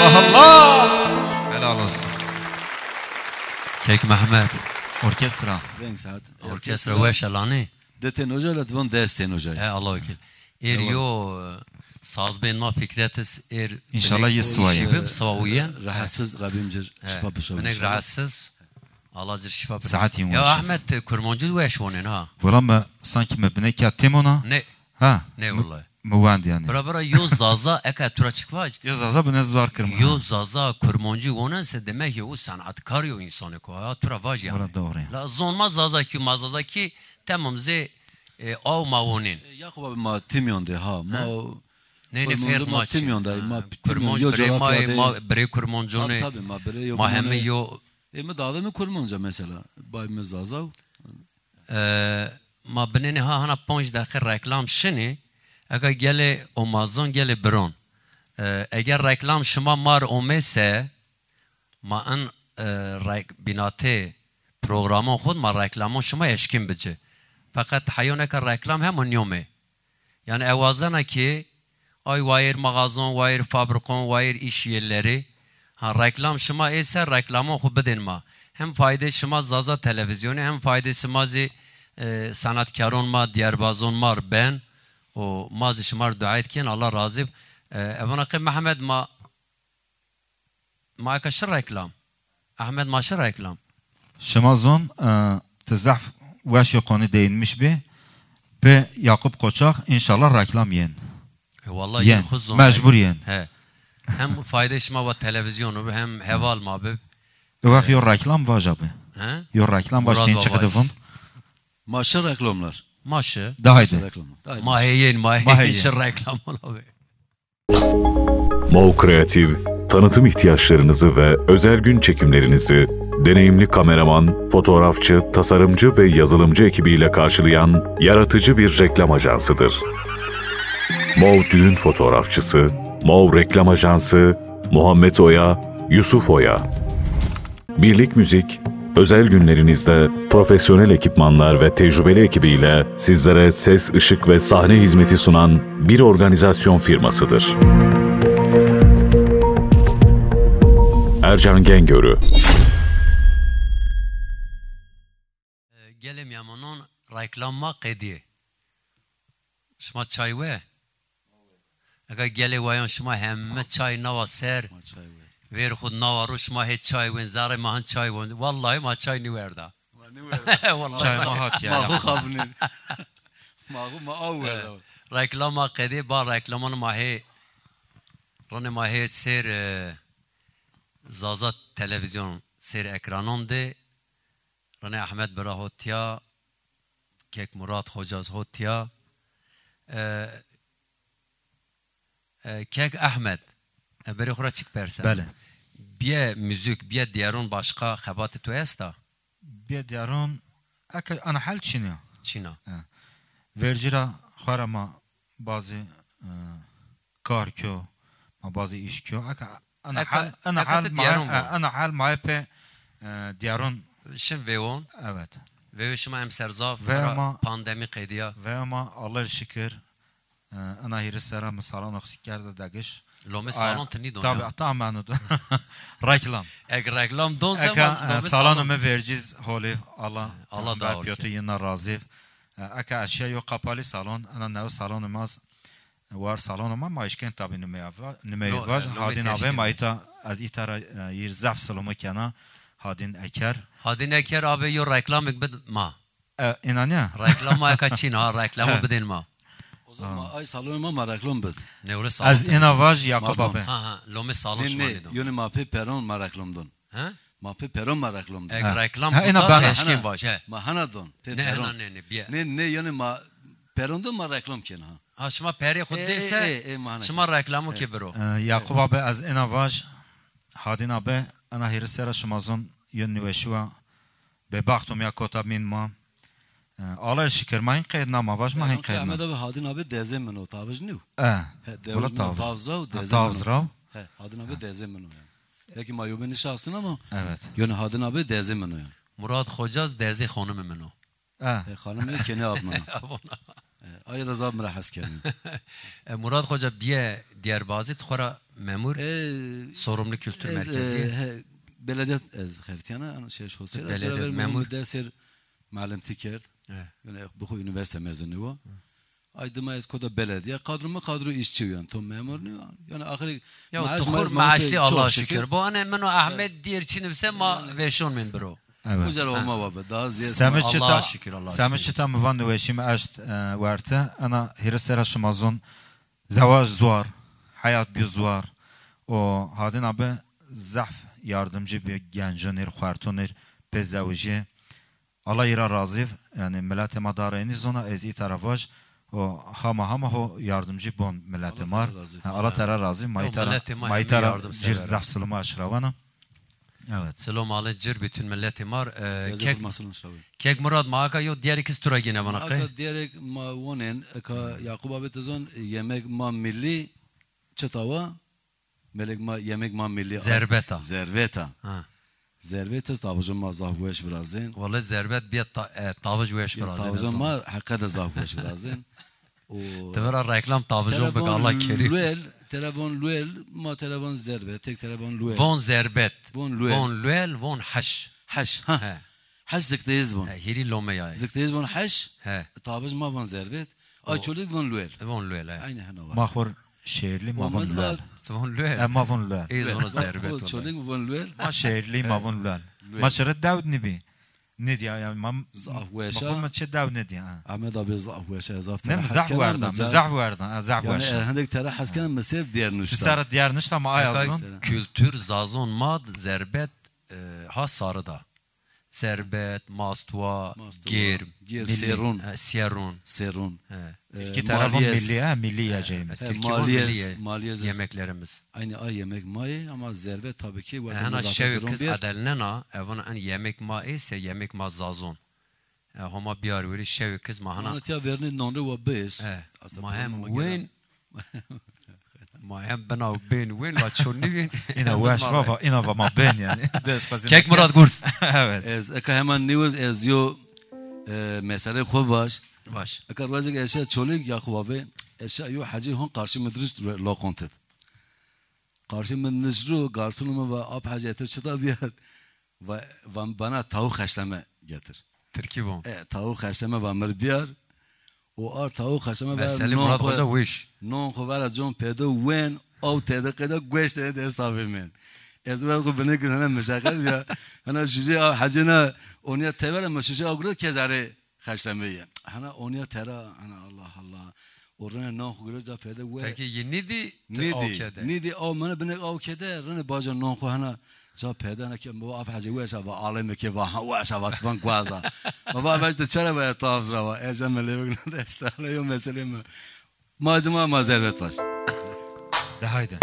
Allah Allah. Helal olsun. Kek Mehmet. Orkestra. Orkestra ve şalani. Deten hoca latvan desten hoca. Allah vekil. Yo sazben ma fikretis İnşallah yesvayı. Şibim savawiyen. Rahatsız Rabbimce şifa bişo. Benek rahatsız. Allah cır şifa bire. Saatiyim Ya var şifa. Ahmet kurmancı ve eşvonen ha. Valla me sanki me bine kattim ona. Ne? Ha. Ne vallahi. Muvand yani. Bra yo zaza eka tura çıkvaç. Ya zaza bine zor kırma. Yo zaza kurmancı onense demek ki o sanatkar yo insanı ko. Ha tura vaj yani. Valla doğru. La zonma zaza ki mazaza ki tamam ze av mavonin. Yakup abi ma Timyon de ha. Ma Ne fer maç. Timyon da ma Kurmanc yo bre coğrafyada. ma bre kurmancone. Tabii ma bre yo. Ma hemme yo Mi dağda mı kurmanca mesela? Bay mi zazav? ما بنینه ها هنا 5 دقیقه رکلام شنی اگر گله آمازون گله برون اگر رکلام شما مار اومسه ما ان بیناته پروگرامان خود ما رکلامان شما اشکیم بجه فقط حیونه که رکلام همون نیومه yani evazana ki ay vayer mağazon vayer fabrikon vayer iş yerleri ha reklam şuma ise reklamı xu bedin ma hem fayda şuma zaza televizyonu hem fayda şumazi sanatkarın ma Diyarbazon mar ben o mazi şumar dua etken Allah razı evana ki Mehmet ma kaşır reklam Ahmet maşır reklam Şamazon tezah vaş yokonu değinmiş bir ve Yakup Koçak inşallah reklam yen. Vallahi yen. khuzun Mecbur yen. he hem fayda şuma ve televizyonu hem heval ma be Vak yo reklam var abi. he Yo reklam başlayın çıktı bun. Maşa reklamlar. maşı Daha iyi. mahiyen Mahiyen. şır reklam ola be Mov Kreatif, tanıtım ihtiyaçlarınızı ve özel gün çekimlerinizi deneyimli kameraman, fotoğrafçı, tasarımcı ve yazılımcı ekibiyle karşılayan yaratıcı bir reklam ajansıdır. Mov Düğün Fotoğrafçısı, Mov Reklam Ajansı, Muhammed Oya, Yusuf Oya. Birlik Müzik, özel günlerinizde profesyonel ekipmanlar ve tecrübeli ekibiyle sizlere ses, ışık ve sahne hizmeti sunan bir organizasyon firmasıdır. Ercan Gengörü. gelem yamanın reklamma qediye şuma çay ve eğer gele vayan şuma hemme çay nava ser ver khud nava ro şuma he çay ve zare mahan çay ve vallahi ma çay ni verda vallahi Çay mahat ya. Ma khabne. Ma awwal. reklamma qediye ba reklamın mahe rone mahe ser zazat televizyon ser ekranın de rane Ahmet Bera hotya kek Murat Hocaz hotya kek Ahmet beri khura çık persen Bale. biye müzik biye diğerun başka xebatı tu esta Bir diyarın ana hal çiniyor. Çina Vercira xarama bazı kar kyo ma bazı iş kyo ana hal maipe diyarın şim veon evet ve şima em serzaf Ve ama- pandemi qediya ve ama Allah şükür ana hirisera misalan oxikerde dagiş lome salon tni tabi donya tamamen reklam eğer reklam don aka salonu me verciz holi Allah da piyotu yine razı aka aşağı yok kapalı salon ana ne salonumuz var salonuma ma işken tabi nümeyi var hadin abi maita az itara yer zaf salomu kana hadin eker hadin eker abi yo reklam bid ma inanya reklam ka Çina reklamı bidin ma O zaman ay salonuma ma reklam bid. ne öyle salon az inavaj Yakup Tamam. abi ha lome salon şima Ne lidon yoni ma pe peron ma reklamdon. ha Ma pe peron ma reklamdon. eğer reklam Ha, ina kuda bana- teşkin var he Ma hanadon. Pe ne peron. ne biye Ne yoni ma perondon ma reklam ken ha. ha şima peri khud dese mahana. şima reklamı ki bro Yakup abi az inavaj hadin abi ana hirisera şumazon yön nüveşua be baktum ya kota min ma Allah şükür ma hin qeyd nama vaş ma hin qeyd Ahmet nama abi hadin abi dezem meno tavız niu. valla Devlet tavız tavızra dezem. tavız rav He hadin abi dezem meno yani. Peki mayobeni şahsın ama evet yoni hadin abi dezem meno yani. Murat Hocaz dezi hanım meno Hanım kene abmana. Ay Rıza mrahas kenin. Murat Hoca biye Diyarbazı tkora memur sorumlu kültür merkezi Belediye ez xeftiyana şey şolse. Belediye memur. Dersir معلم تیکرد یعنی بخو üniversite mezunu o ay demayız koda belediye kadro işçi yani to memur ne yani ahiri ya tukhur maaşlı Allah şükür bu ana meno Ahmet Diyerçin bse ma veşon men bro Evet. Güzel olma baba. Daha ziyade. Allah'a şükür, Allah'a şükür. سامت شتا مفان نوشیم اشت ورته انا هرسر شمازون زواج زوار hayat bir zuar o hadin abi zaf yardımcı bir gençler xartonir bezavji Allah ira razı yani millet madareni zona ezi tarafaj o hama ho yardımcı bon millet mar Allah tara razı maytara cir zaf sılma aşravana. Evet. Selam aleyküm bütün milleti mar. Kek Murad maaka yo diğer ikisi tura yine bana kay. Diğer ma wonen ka Yakup abi tezon yemek ma milli çatava melek ma yemek ma milli Zerbeta. Zerveta. Zerveta tavucun ma zahveş birazın. Vallahi zerbet bir tavuc veş birazın. Tavucun ma hakikaten zahveş birazın. Tevera reklam tavucun bek Allah kerim. Telefon luel ma telefon zerbe tek telefon luel. Von zerbet. Von luel. Von luel von haş. Haş ha. Haş zikteyiz von. Hiri lome ya. Zikteyiz von haş. He. Tavuc ma von zerbet. Ay çocuk von luel. Von luel. Aynı hana var. Mahur şehirli mavun luel. Von luel. Mavun luel. Ez von zerbet. Çocuk von luel. Ma şehirli mavun luel. Ma şeret davud nibi. Ne diyor yani mam zahveşa. Ma çe davud ne diyor. Ahmet abi zahveşa zafta. Ne mizah vardı. Mizah vardı. Zah yani vardı. hendek tera hasken mesir diğer nuşta. Sara diğer nuşta ma ayazın. Kültür zazon mad zerbet ha sarıda. Zerbet, mastva, germ, serun. Serun. İki tarafın milli milli yiyeceğimiz. Maliyez yemeklerimiz. Aynı ay yemek mayı ama zerbet tabii ki. Hana şevi kız adelnena evana en yemek ma ise yemek ma zazon. Homa biyar veri şevi kız ma hana. Anlatya verini nonru ve bez. Ma hem wen. Ma hem bana ben wen la çonni wen. İna vaş baba ina ma ben yani. Kek Murad Gurs. Evet. Ez eka hemen news ez yo mesele xo baş. Baş. Eka razık eşya çoluk Yakup abi eşya yo hacı hon karşı müdürüş lo kontet. Karşı müdürü garsonuma ve ab hacı etir çıta bir ve bana tavuk haşlama getir. Türkiye bu. Tavuk haşlama ve mer biyar. O ar tavuk haşlama ve Mesele Murad Hoca wish. Non xovara John Pedro wen او تهده قدا گوشت ده حسابی من از وقت بنه که نه مشاکل یا هنر شیشه حجنا اونیا تبر مشیشه آگرد که زاره خشتمیه هنر اونیا ترا هنر الله اورن نه خوگرد جا پیدا و پکی یه نیدی او منه بنه او کده رن باجا نه خو هنر جا پیدا نه که با آب حجی ویش و عالمه که با ویش و تفن قوازا و با ویش چرا باید طاف را و اجام لیبگ نه استعاره یو مسئله ما دما مازرت باش ده haydi.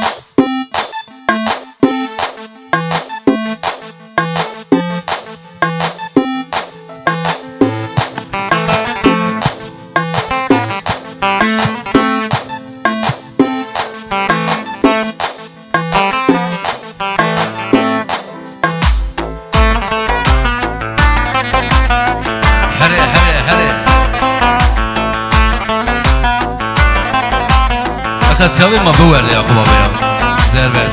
Tabii mi bu verdi Yakup abi ya? Zerbet.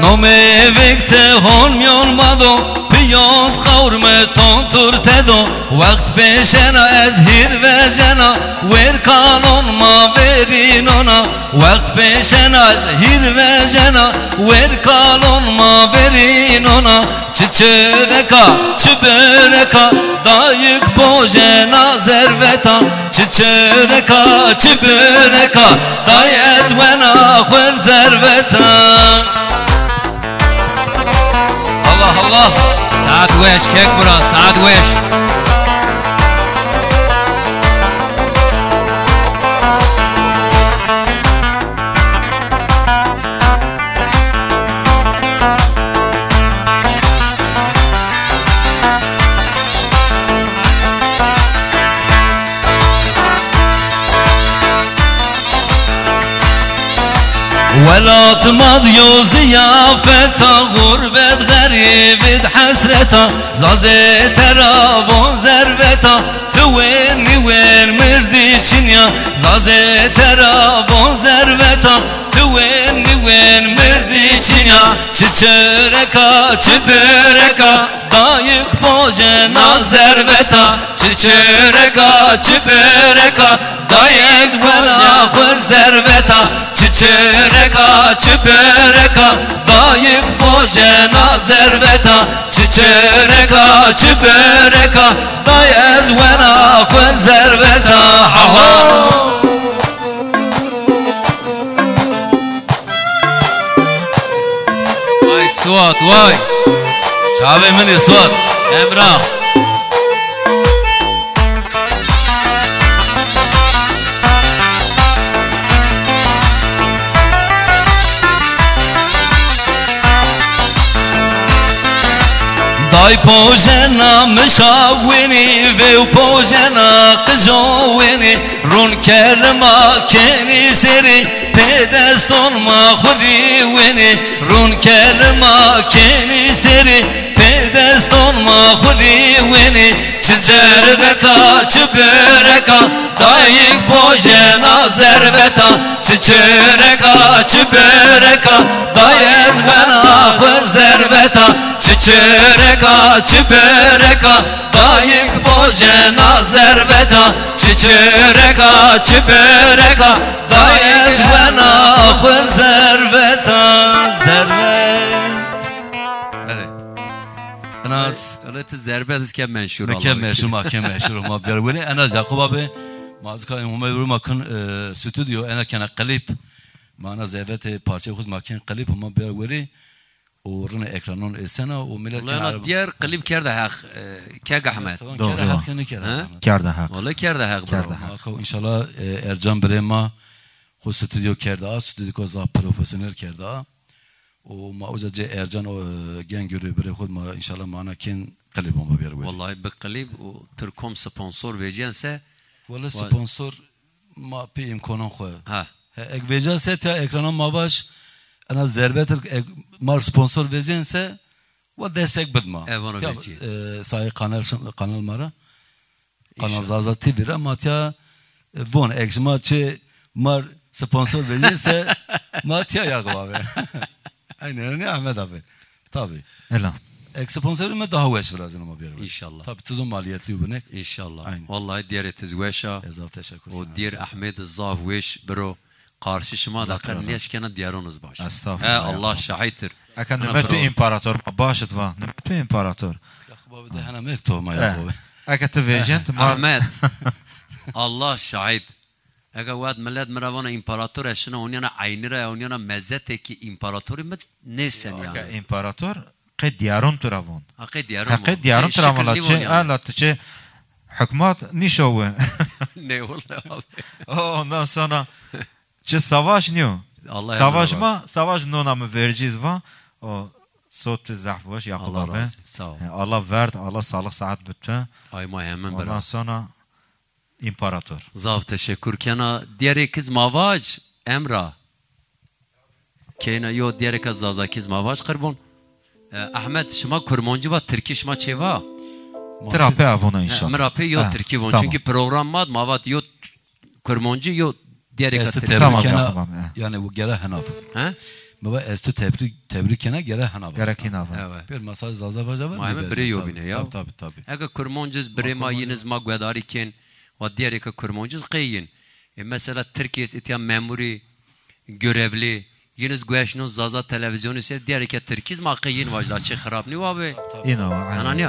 Nome vikte holmyon mado piyos kavurme tontur tedo Vakt peşena ez hir ve jena Ver kanon ma verin ona Vakt peşena ez hir ve jena Ver kanon ma verin ona Çiçereka çüböreka Dayık bojena zerveta Çiçereka çüböreka Dayez vena khver zerveta Allah Saat weş kek Murat saat weş ولا تمضيو زيافتا غربت غريبت حسرتا زازي ترابون زربتا تويني وين مردي شنيا زازي ترابون زربتا تويني وين مردي شنيا چچركا چبركا dayık bojena zerveta çiçereka çipereka dayız vela khur zerveta çiçereka çipereka dayık bojena zerveta çiçereka çipereka dayız vela khur zerveta Allah Vay Suat vay Çabe mini Suat Emrah Daj pojena mshawini ve pojena qjawini run kelma keni seri pedeston ma khuri wini run kelma keni seri pedeston ma khuri wini çiçereka çipereka dayık pojena zerveta çiçereka çipereka dayız bana khur zerveta çiçereka çipereka dayık bojena zerveta çiçereka çipereka dayız bana khur zerveta zervet Enas Öyle zerbediz ki menşur mükemmel şu mahkeme şu mabder böyle Enas Yakup abi mazka umay makın stüdyo ana kana klip mana zervet parça khuz makin klip ama bir böyle ورنا ekranın esena o millet والله diğer klip kerde hak keg Ahmet کرده حق والله kerde hak bro inşallah Ercan Brema o stüdyo kerde stüdyo za profesyonel kerde o mauzace Ercan o gen görü bre khud ma inşallah mana ken klip ama bir والله بقلب وتركم sponsor vecense valla sponsor ma pe imkanın xo ha ek vecense ta ekrana mavaş ana zerbetir mar sponsor vezense ve destek bidma. Sayı kanal mara kanal zaza TV ama tya von ekşma çe mar sponsor vezense matya yakva be. Aynen ne Ahmet abi. Tabii. Ela. Ek sponsoru mu daha veş lazım ama bir. İnşallah. Tabii tuzun maliyetli bu ne? İnşallah. Vallahi diğer tezweşa. Teşekkür O diğer Ahmet Zavweş bro. Karşışıma da karniyashkena diyarınız baş. Estağfurullah. Allah şahittir. Akan nöbetü imparator başıt va. Nöbetü imparator. Yakup da hana mekto ma Yakup. Akat vejent Ahmet. Allah şahit. Aga wad millet meravana imparator eşina onyana aynira onyana mezzete ki imparatori met nesen yani. İmparator qed diyarun turavon. Qed diyarun. Qed diyarun turavon. Alatçı hükümet nişowe. Ne oldu abi? Ondan sonra çe savaş niyo? Savaşma, savaş nonamı vereceğiz va. O sot zahvaş Yakup abi. Sağ ol. Allah verdi, Allah sağlık saat bitti. Ayma hemen beraber. Ondan sonra imparator. Zav teşekkür kena diğer kız mavaç Emra. Kena yo diğer kız zaza kız mavaç kırbon. Ahmet şuma kurmancı va Türkiye şuma çeva. Terapi avona inşallah. Merapi yo Türkiye von çünkü program mad mavat yo kurmancı yo diğer kız tamam yani bu gele hanaf. Ha? Baba estu tebrik kena gele hanaf. Gerekin av. Evet. Bir masaj zaza vaja var. Mahme bre yo bine ya. Tabii. Aga kurmancız bre ma yiniz ma gvedari ken ve diğer kız kurmancız qeyin. Mesela Türkiye itiyan memuri görevli yiniz güeşnuz zaza televizyonu ser diğer kız Türkiye ma qeyin vajla çe xarab ni abi. İna. Ana ne?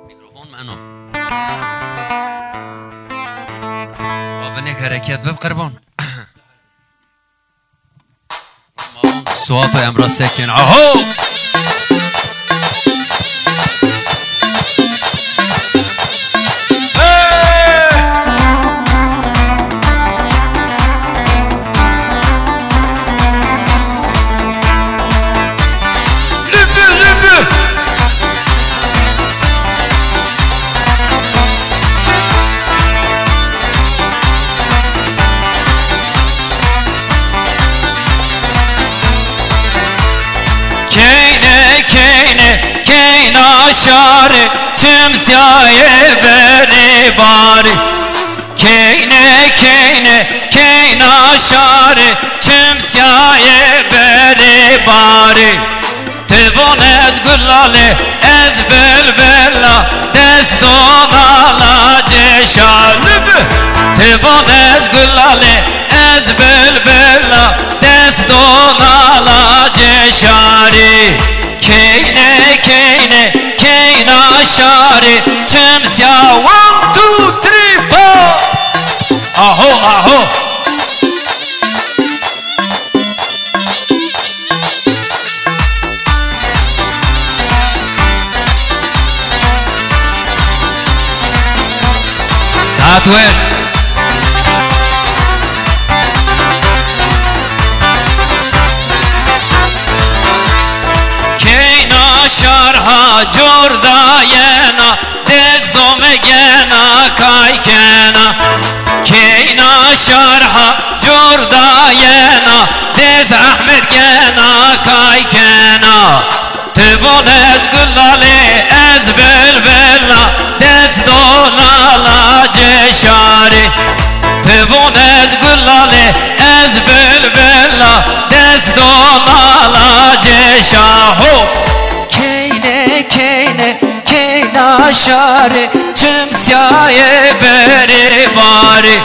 Mikrofon mano. Abanek hareket bab qurban. Suat ve Emrah Sekin. Aho! Şari çimsiye beri bari Keyne şari çimsiye beri bari Tevon ez gülale ez bülbülla deston ala ceşalib Tevon ez gülale ez bülbülla deston ala ceşari Keyne keyne keyna şari Çimsya 1, 2, 3, 4 Aho aho Southwest Keyna şarha cordayena Dezome gena kaykena Keyna şarha cordayena Dez Ahmet gena kaykena Tevon ez gülale ez bülbülla Dez donala ceşari Tevon ez gülale ez bülbülla Dez donala ceşaho Keyne keyne keyna şari Çimsyaye beri bari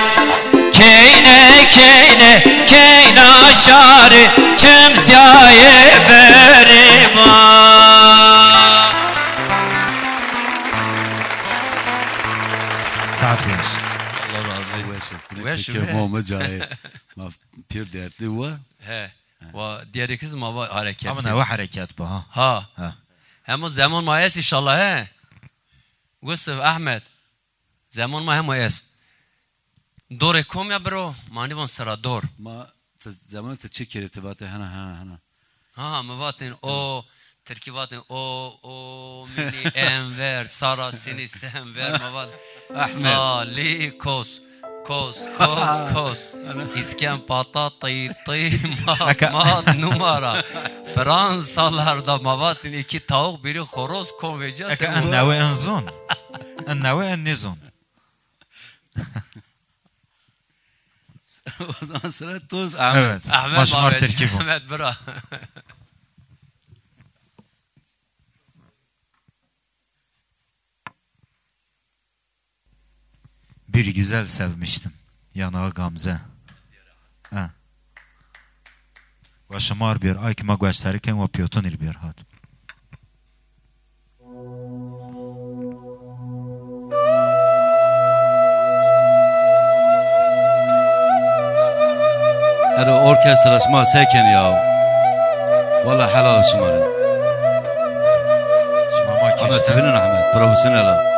Keyne keyne keyna şari Çimsyaye beri bari ساعت بيش Allah razı olsun. Wesh. Peki Muhammed Cahil. Ma pir dertli var. He. Ve diğer kız ma var hareket. أما نوع حركات بها Ha. ها Hem zaman mayas inşallah he. Gustav Ahmet. Zaman ma hem mayas. Dore kom ya bro. Mani van sara dor. Ma zamanı te çek irtibatı hana. Ha mavatin o terkivatin o mini enver sara seni senver mavat. Sali kos. İsken patatayı ma numara. Fransalarda mavatin iki tavuk biri horoz konvecas. أكا النوع أنزون النوع النزون O zaman sıra Tuz Ahmet. Evet Ahmet مشمار Ahmet. تركيبه Ahmet bra. Bir güzel sevmiştim. Yanağı Gamze. Ha. Başımar bir ay ki ma gösterirken ve piyoton il bir hat. Ero orkestra şma seken ya. Valla helal şımarı. Şimdi ama Ahmet kişten tebinin Ahmet. Profesyonel.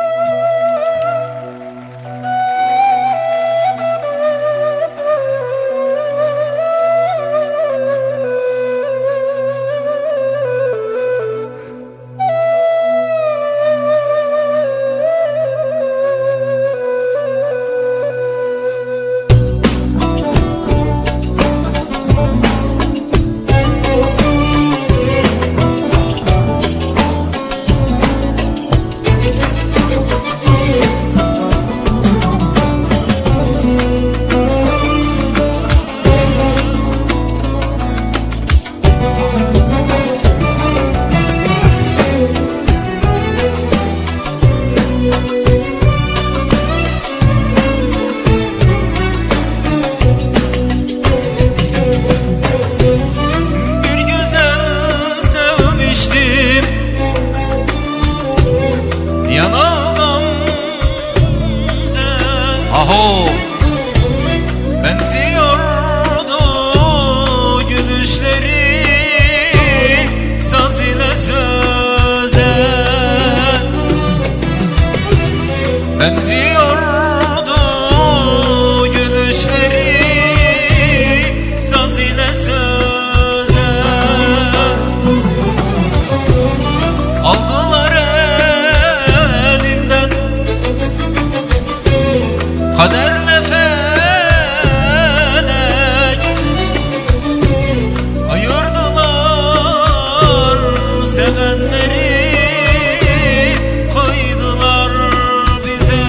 Aho benziyordu gülüşleri saz ile söze, benziyordu gülüşleri saz ile söze. Aldılar elimden kaderle felek, ayırdılar sevenleri, koydular bize.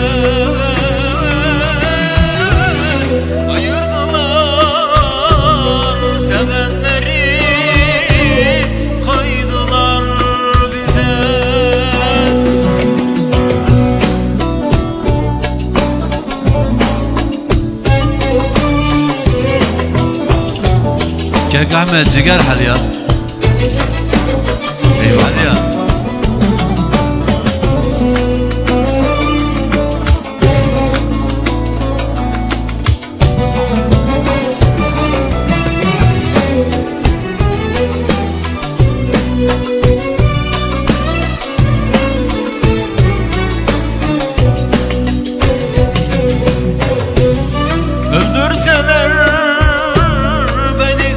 Kek Ahmet ciger hal ya. Eyvallah ya. Öldürseler beni,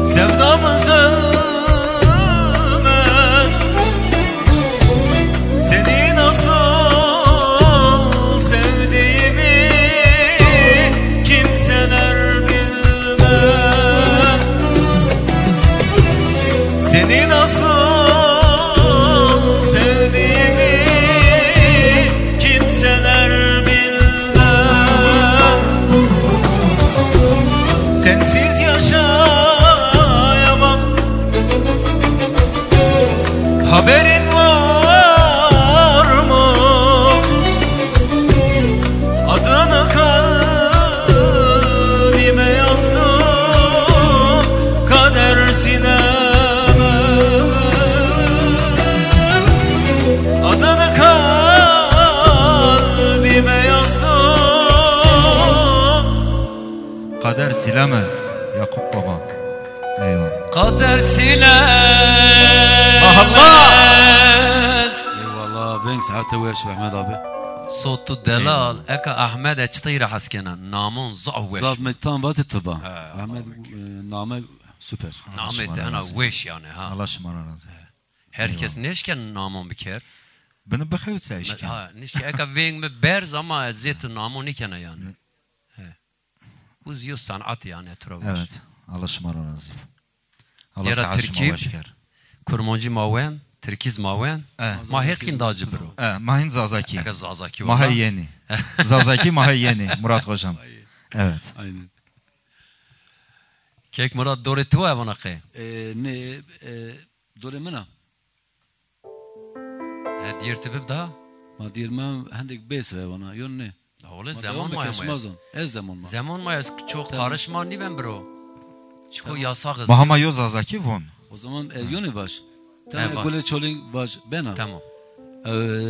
sevdamız ölmez. Seni nasıl sevdiğimi kimseler bilmez. Seni nasıl sevdiğimi kimseler bilmez. Sensiz yaşayamam, haberin var mı? Adını kalbime yazdım, kader sileme. Adını kalbime yazdım. Kader silemez Yakup Baba. Eyvallah. Kader silemez. Eyvallah. Ben saate verş Ahmet abi. Sotu delal eka Ahmed eçtira haskena namun zahveş. Zat metan vat ettiba. Ahmet name süper. Namet ana veş yani ha. Allah şımara razı. Herkes neşken namun biker. Beni bexeyut sayışken. Ha neşke eka veng me berz ama zeytin namun ikene yani. Uz yüz sanat yani etrafı. Evet. Allah şımara razı. Allah Diğer saat Türkiye- şıma başker. Kurmancı maven, Türkiz maven. Ma hekin dacı bro. Mahin Zazaki. Eka zazaki var. Mahay yeni. Zazaki Mahay yeni. Murat Hocam. Evet. Aynen. Kek Murat dore tu evana ke. Ne dore mina. Diğer tibib daha. Ma dirmem hendek bes ve bana. Yon ne? Oğlu zaman mı yamayız? Ez zaman mı? Zaman mı yaz? Çok karışman değil ben bro. Çok yasakız. Mahama yo Zazaki von. O zaman yone baş. baş. Tamam gole çoling baş bena. Tamam.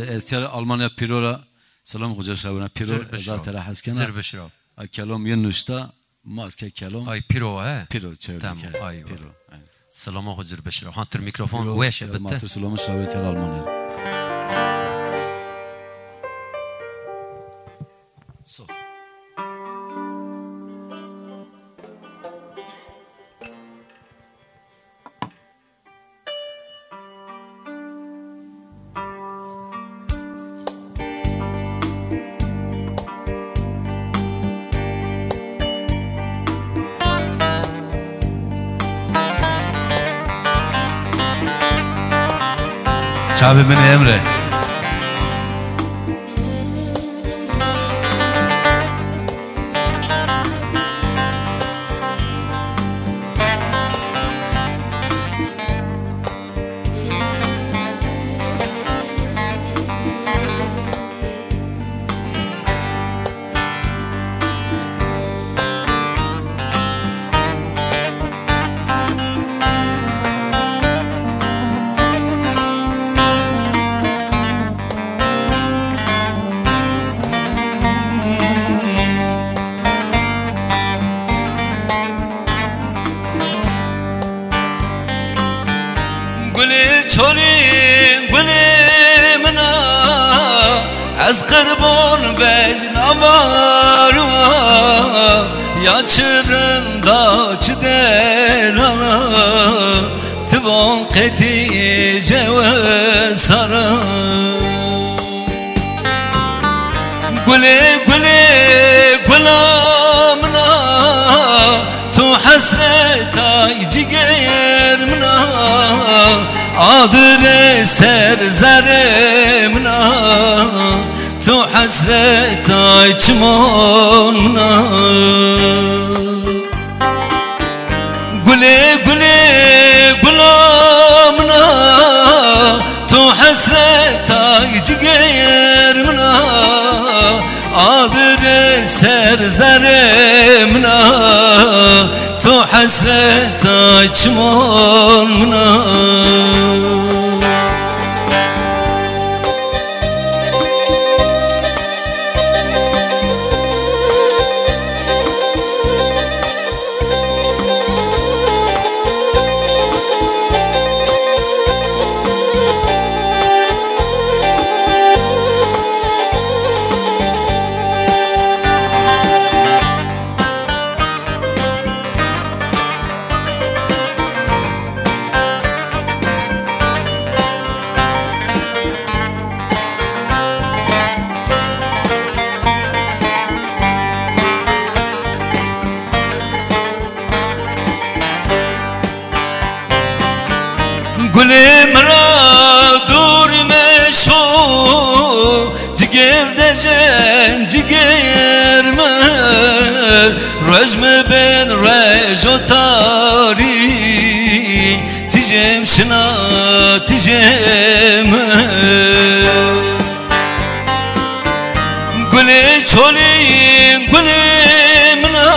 Esker Almanya Pirora selam hoca şavuna Piro Zır beşrav. zaten haskena. Zır beşrav. Kelam yenuşta maske kelam. Ay piro he. Piro çevir. Tamam, ay, Piro. Selama hocur beşrav. Hantır mikrofon veş bitti. Matır selam şavet yer Almanya. So. Çabi beni Emre. چولین گلی منا از قربان بجنوارو یا چرندا چدلانا تبان قتی جو سرا گلی گلی گلامنا تو حسرتای جگر منا عادر سرزرمنا تو حسرتای چمونا گلی گلی گلامنا تو حسرتای جگرمنا عادر سر زرمنا تو حسرت چمنا گلم را دور مشو جگر دجن جگر من رجم بن رجو تاری تجم شنا تجم گل چولی گلم را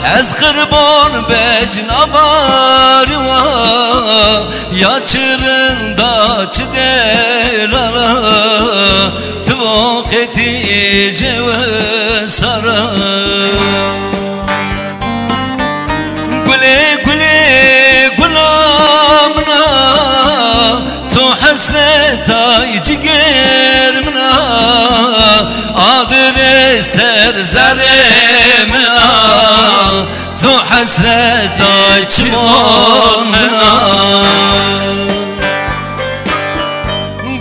از قربان بجناباری یا چرندا چه دلالا تو وقتی جو سرا گله گله گلامنا تو حسرتای جگر منا آدر سر زرمنا تو حسرتای چمنا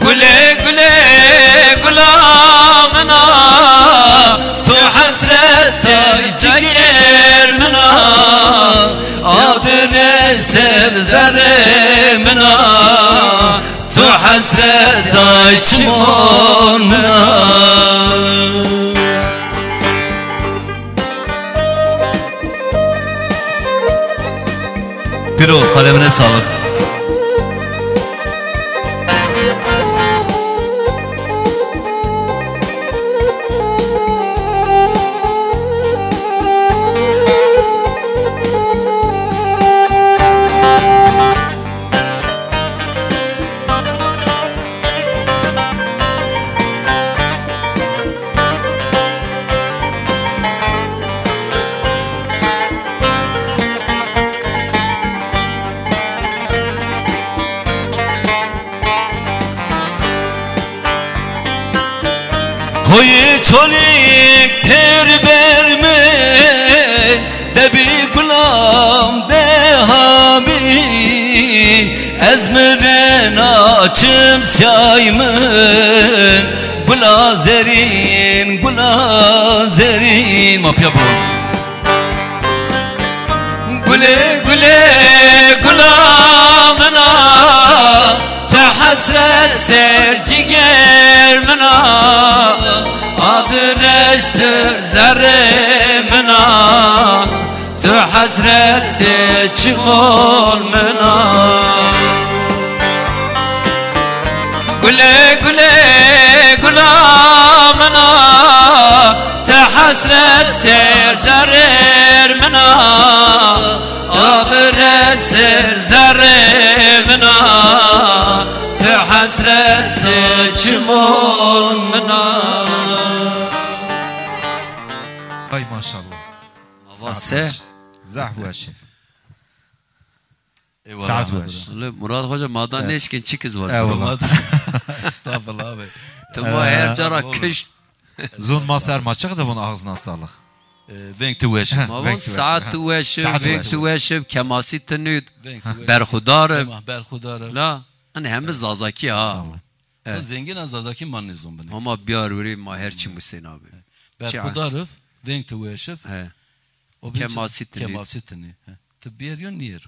گله گله گلامنا تو حسرتای جگر منا آدر سر زرمنا تو حسرتای چمنا پیرو قلمine sağlık. Koyu çolik per berme debi gulam dehabi ezmeren açım sayımın gulazerin gulazerin mapya bu güle güle gulamına hasret ser ciger mına adreştir zerre mına tu hasret ser çıkol mına güle güle gulamına tu hasret ser zerre mına adreştir zerre mına حسرت چمون منا Ay maşallah. واسه Zahv ve şef. Eyvallah. Saat ve şef. Murat Hoca madan ne işkin çikiz var. Eyvallah. Estağfurullah abi. Tamam her cara kış. Zun maser maçık da bunun ağzına sağlık. Venk tu wesh. Mavon saat tu weşib, venk tu weşib, kemasi tenüd, Venk tu wesh. berxudarib. Berxudar. La, hani hem biz zazaki ha. Sen zengin az azaki man nizam beni. Ama biyar veri ma her çim Hüseyin abi. Berxudarov venk tu wesh. He. O Kemasitini. Kemasitini. Tıbbiyer yon niyer.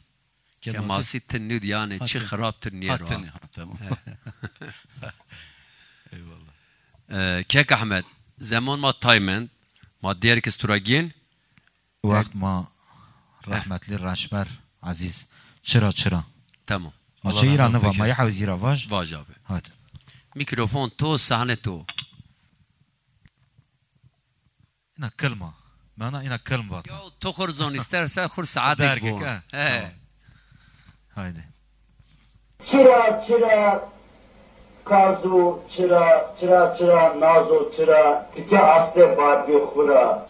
Kemasi tenüd yani çi xarabtır niyer var. Hattini. Tamam. Eyvallah. Kek Ahmet, zaman ma taymen, ma diğer kız turagin. Vakt ma rahmetli Raşmer Aziz. Çıra. Tamam. Ma çayıranı var ma yahav zira vaj. Vaj abi. Hadi. Mikrofon to, sahne to. اینا کلمه من اینا کلم وات یا تو خورزون استرسه خور ساعتك بون هایده چرا کازو چرا نازو چرا که هسته بار بیخورا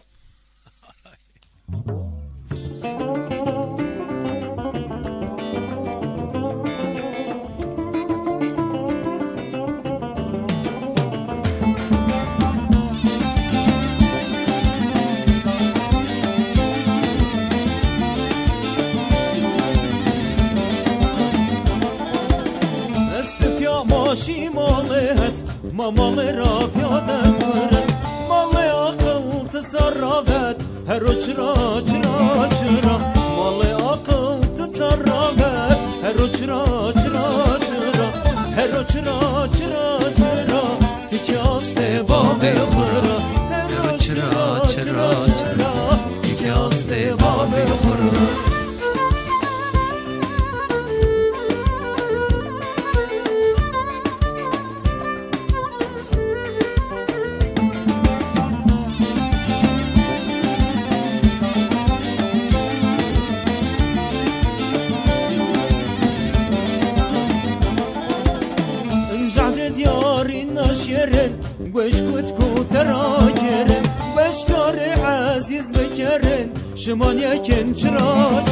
ماشی مالت ما مال را پیادت برد مال عقل تصرفت هرو چرا مال عقل تصرفت هرو چرا تکیاست باب خورا هرو چرا تکیاست باب خورا وش كنتكو تراكرن وش داري عزيز بكرن شمان يكن چرا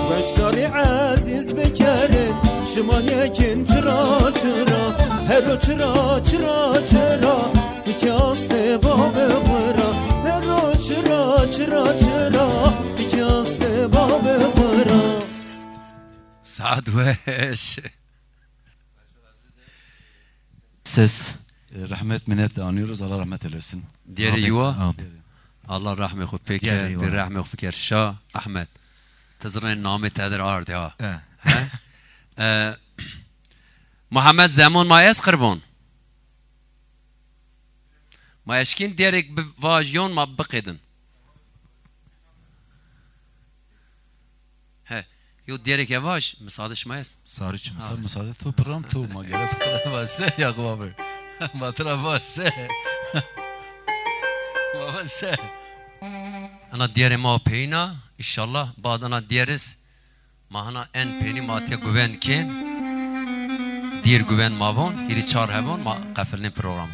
وش داري عزيز بكرن شمان يكن چرا هرو چرا تكاست باب غرا هرو چرا تكاست باب غرا سعد وش سس رحمت منت دانیروز الله رحمت الاسن دیری یوا الله رحمه خود پیکر بی رحمه خود پیکر شاه احمد تزرن نام تدر آرد ها محمد زمان مایس قربون مایشکین دیرک بواجیون ما بقیدن یو دیرک یواش مساعدش مایس ساری چی مساعده تو پرام تو ما گرفت واسه یا قوابه ما ترى واسه انا ديري ما بينا ان شاء الله بعد انا ديرس ما هنا ان بيني ما تي گوين كيم دير گوين ماون هيري چار هبون ما قفلني پروگرام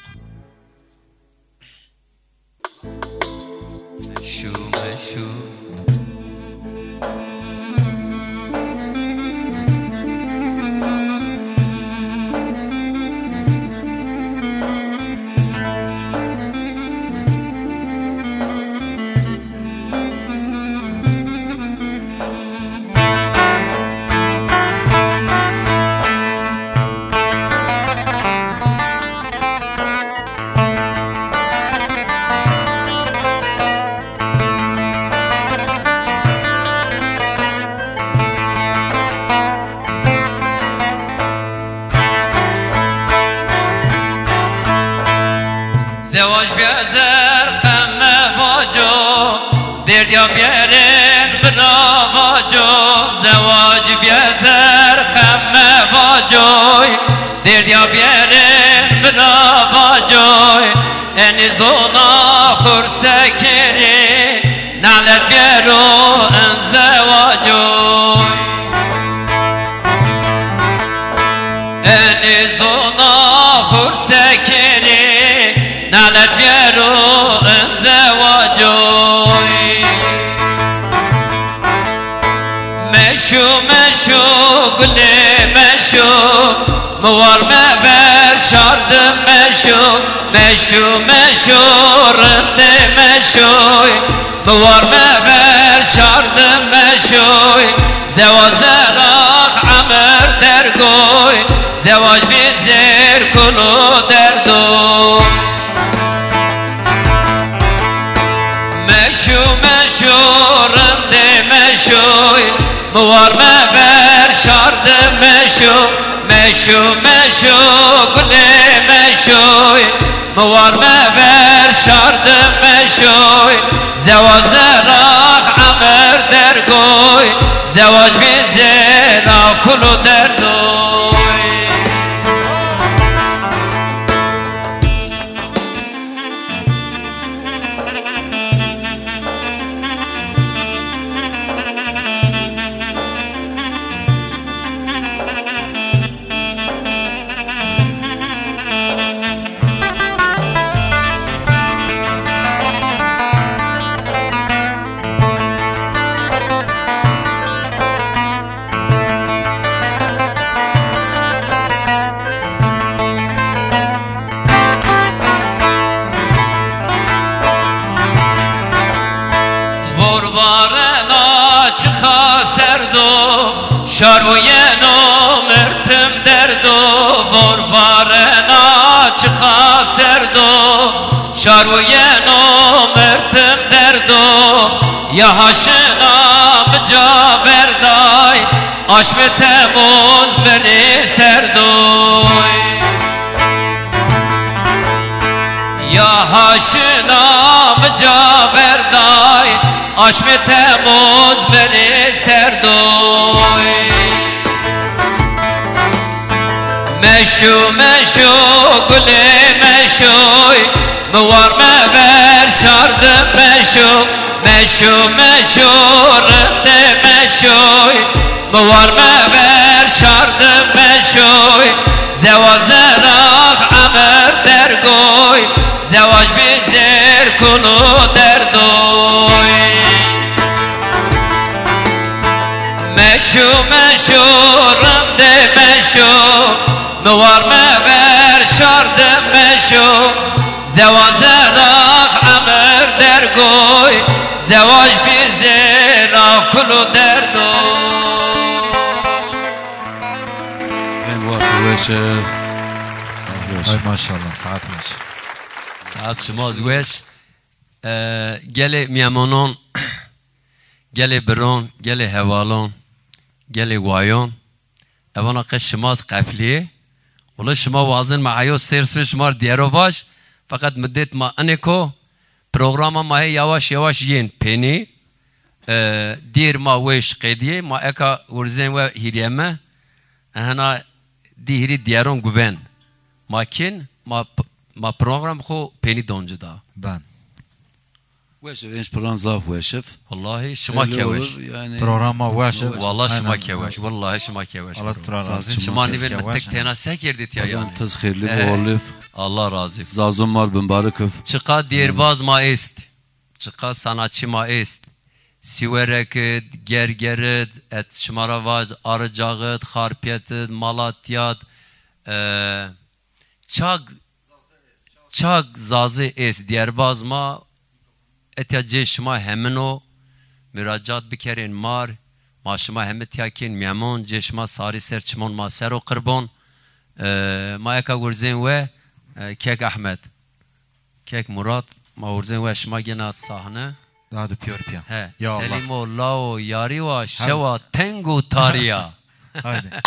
مشو زواج بیازر قمه واجو دردیا بیارن بنا واجو زواج بیازر قمه واجو دردیا بیارن بنا واجو انی زونا خورسه کری نعلت بیارو ان زواجو انی زونا خورسه کری نالت بیارو زواجوی مشو گلی مشو موار مبر چاردم مشو رنده مشوی موار مبر چاردم مشوی زواج راخ عمر درگوی زواج بی زیر کلو دردوی مشو رنده مشوی موار مبر شارده مشو گلی مشوی موار مبر شارده مشوی زواج راخ عمر درگوی زواج بی زینا کلو دردوی سردو شاروینو مرتم دردو وربارنا چخا سردو شاروینو مرتم دردو یا هاشنا مجاوردای آشم تموز بری سردوی یا هاشنا مجاوردای آشم تموز بری سردوی مشو مشو گلی مشوی موار مبر شاردم مشو مشو مشو رد مشوی موار مبر شاردم مشوی زواج راخ عمر درگوی زواج بیزر کنو دردوی مشو مشو رد مشو موار مبر شاردم مشو زواج راخ عمر درگوی زواج بیزر کنو دردوی وشف های ماشاءالله ساعت وش ساعت شما وش گله میامونان گله بران گله هوالان گله وایان اوانا قش شماز قفلیه ولی شما وازن معیو سرس شما دیارو باش فقط مدت ما انکو پروگرام ما هی یواش یواش ین پینی دیر ما وش قیدیه ما اکا ورزین و هیریمه هنا دیهری دیارون گوین ماکن ما پروگرام خو پینی دونجه دا بان وشف اینش پران زاف وشف والله شما كوش پروگرام ما واشف والله شما كوش والله شما كوش الله ترازي شما نبين متك تنا سكردت يا يعني تزخيرli مؤلف الله razı Zazum var Mübarekov çıka dirbaz ma est çıka sanatçı ma est sivereket gergeret et şmaravaz arıcağıt harpiyet malatyat çag zazı est dirbaz ma اتیاجی شما همینو مراجعات بکرین مار ما شما همه تیاکین میامون جه شما ساری سر چمون ما سر و قربان ما اکا ورزین و کیک احمد کیک مراد ما ورزین و شما گنا صحنه دادو پیور پیا سلیم و لا و یاری و شوا تنگ و تاریا هایده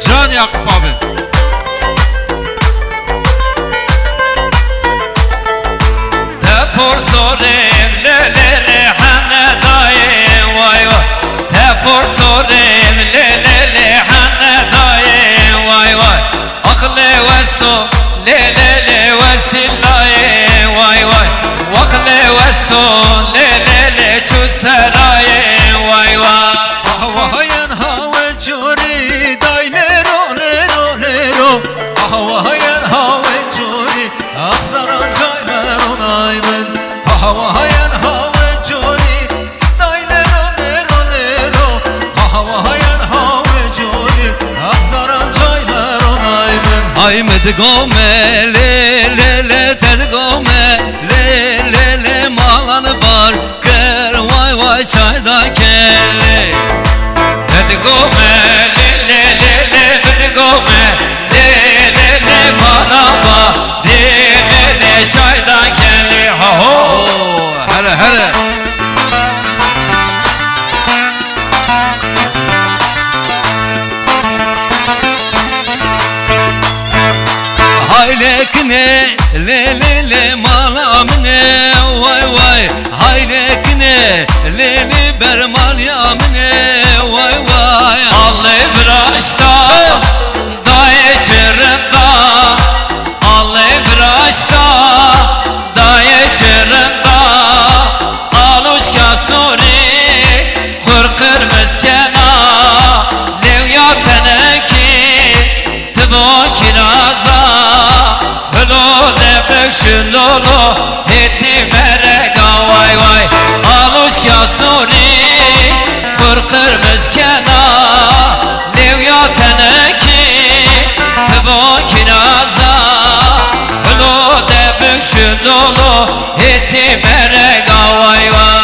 Can Yakup abi. Tepur sorim le le le hanne dayım vay vay. Tepur sorim le le le hanne dayım vay vay. Aklı ve so le le le vesilayım vay vay. Aklı ve so le le le çüserayım vay vay. Havayan hava curi daylero lero lero. Havayan hava curi aksaran caymer onaymen. Havayan hava curi daylero lero lero. Havayan hava curi aksaran caymer onaymen. Ay med gome le le le ted gome le le le yar kır vay vay çayda kelli Bedigome le le le le bedigome le le le maraba le le le çaydan kelli ha ho Hele hele Haylekine le le le malamine vay vay Haylekine le le bermal yamine vay vay Allı braşta daye çırında Allı braşta daye çırında Aluşka suri kur kırmızkena Levya teneki tıbo kiraza Hılo debek şülolo heti merega vay vay Aluşka suri kur kırmızkena Levya teneki tıbo kiraza Hılo debek şülolo heti merega vay vay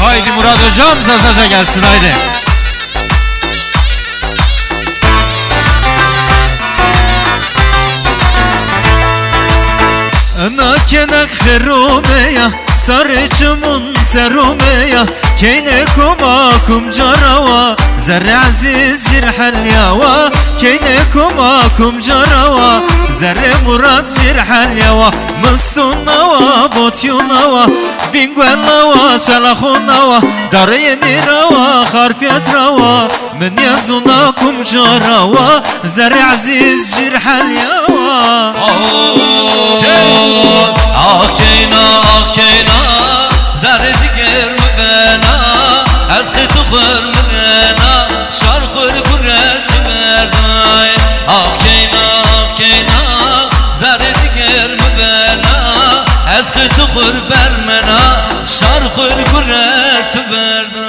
Haydi Murat hocam sazaca gelsin haydi. Ana kenak xerumeya sarıçımın serumeya Keyne kuma kum carawa zerre aziz jirhal yawa Keyne kuma kum carawa zerre murat jirhal yawa Mıstun nawa botyun nawa bingwen nawa selahun nawa Darayeni rawa harfiyat rawa من yazuna kum carawa zerre aziz jirhal yawa Akçeyna zarıcı germe bana Ezki tukhur mrena şarkhur kurret merday Akçeyna zarıcı germe bana Ezki tukhur bermena şarkhur kurret merday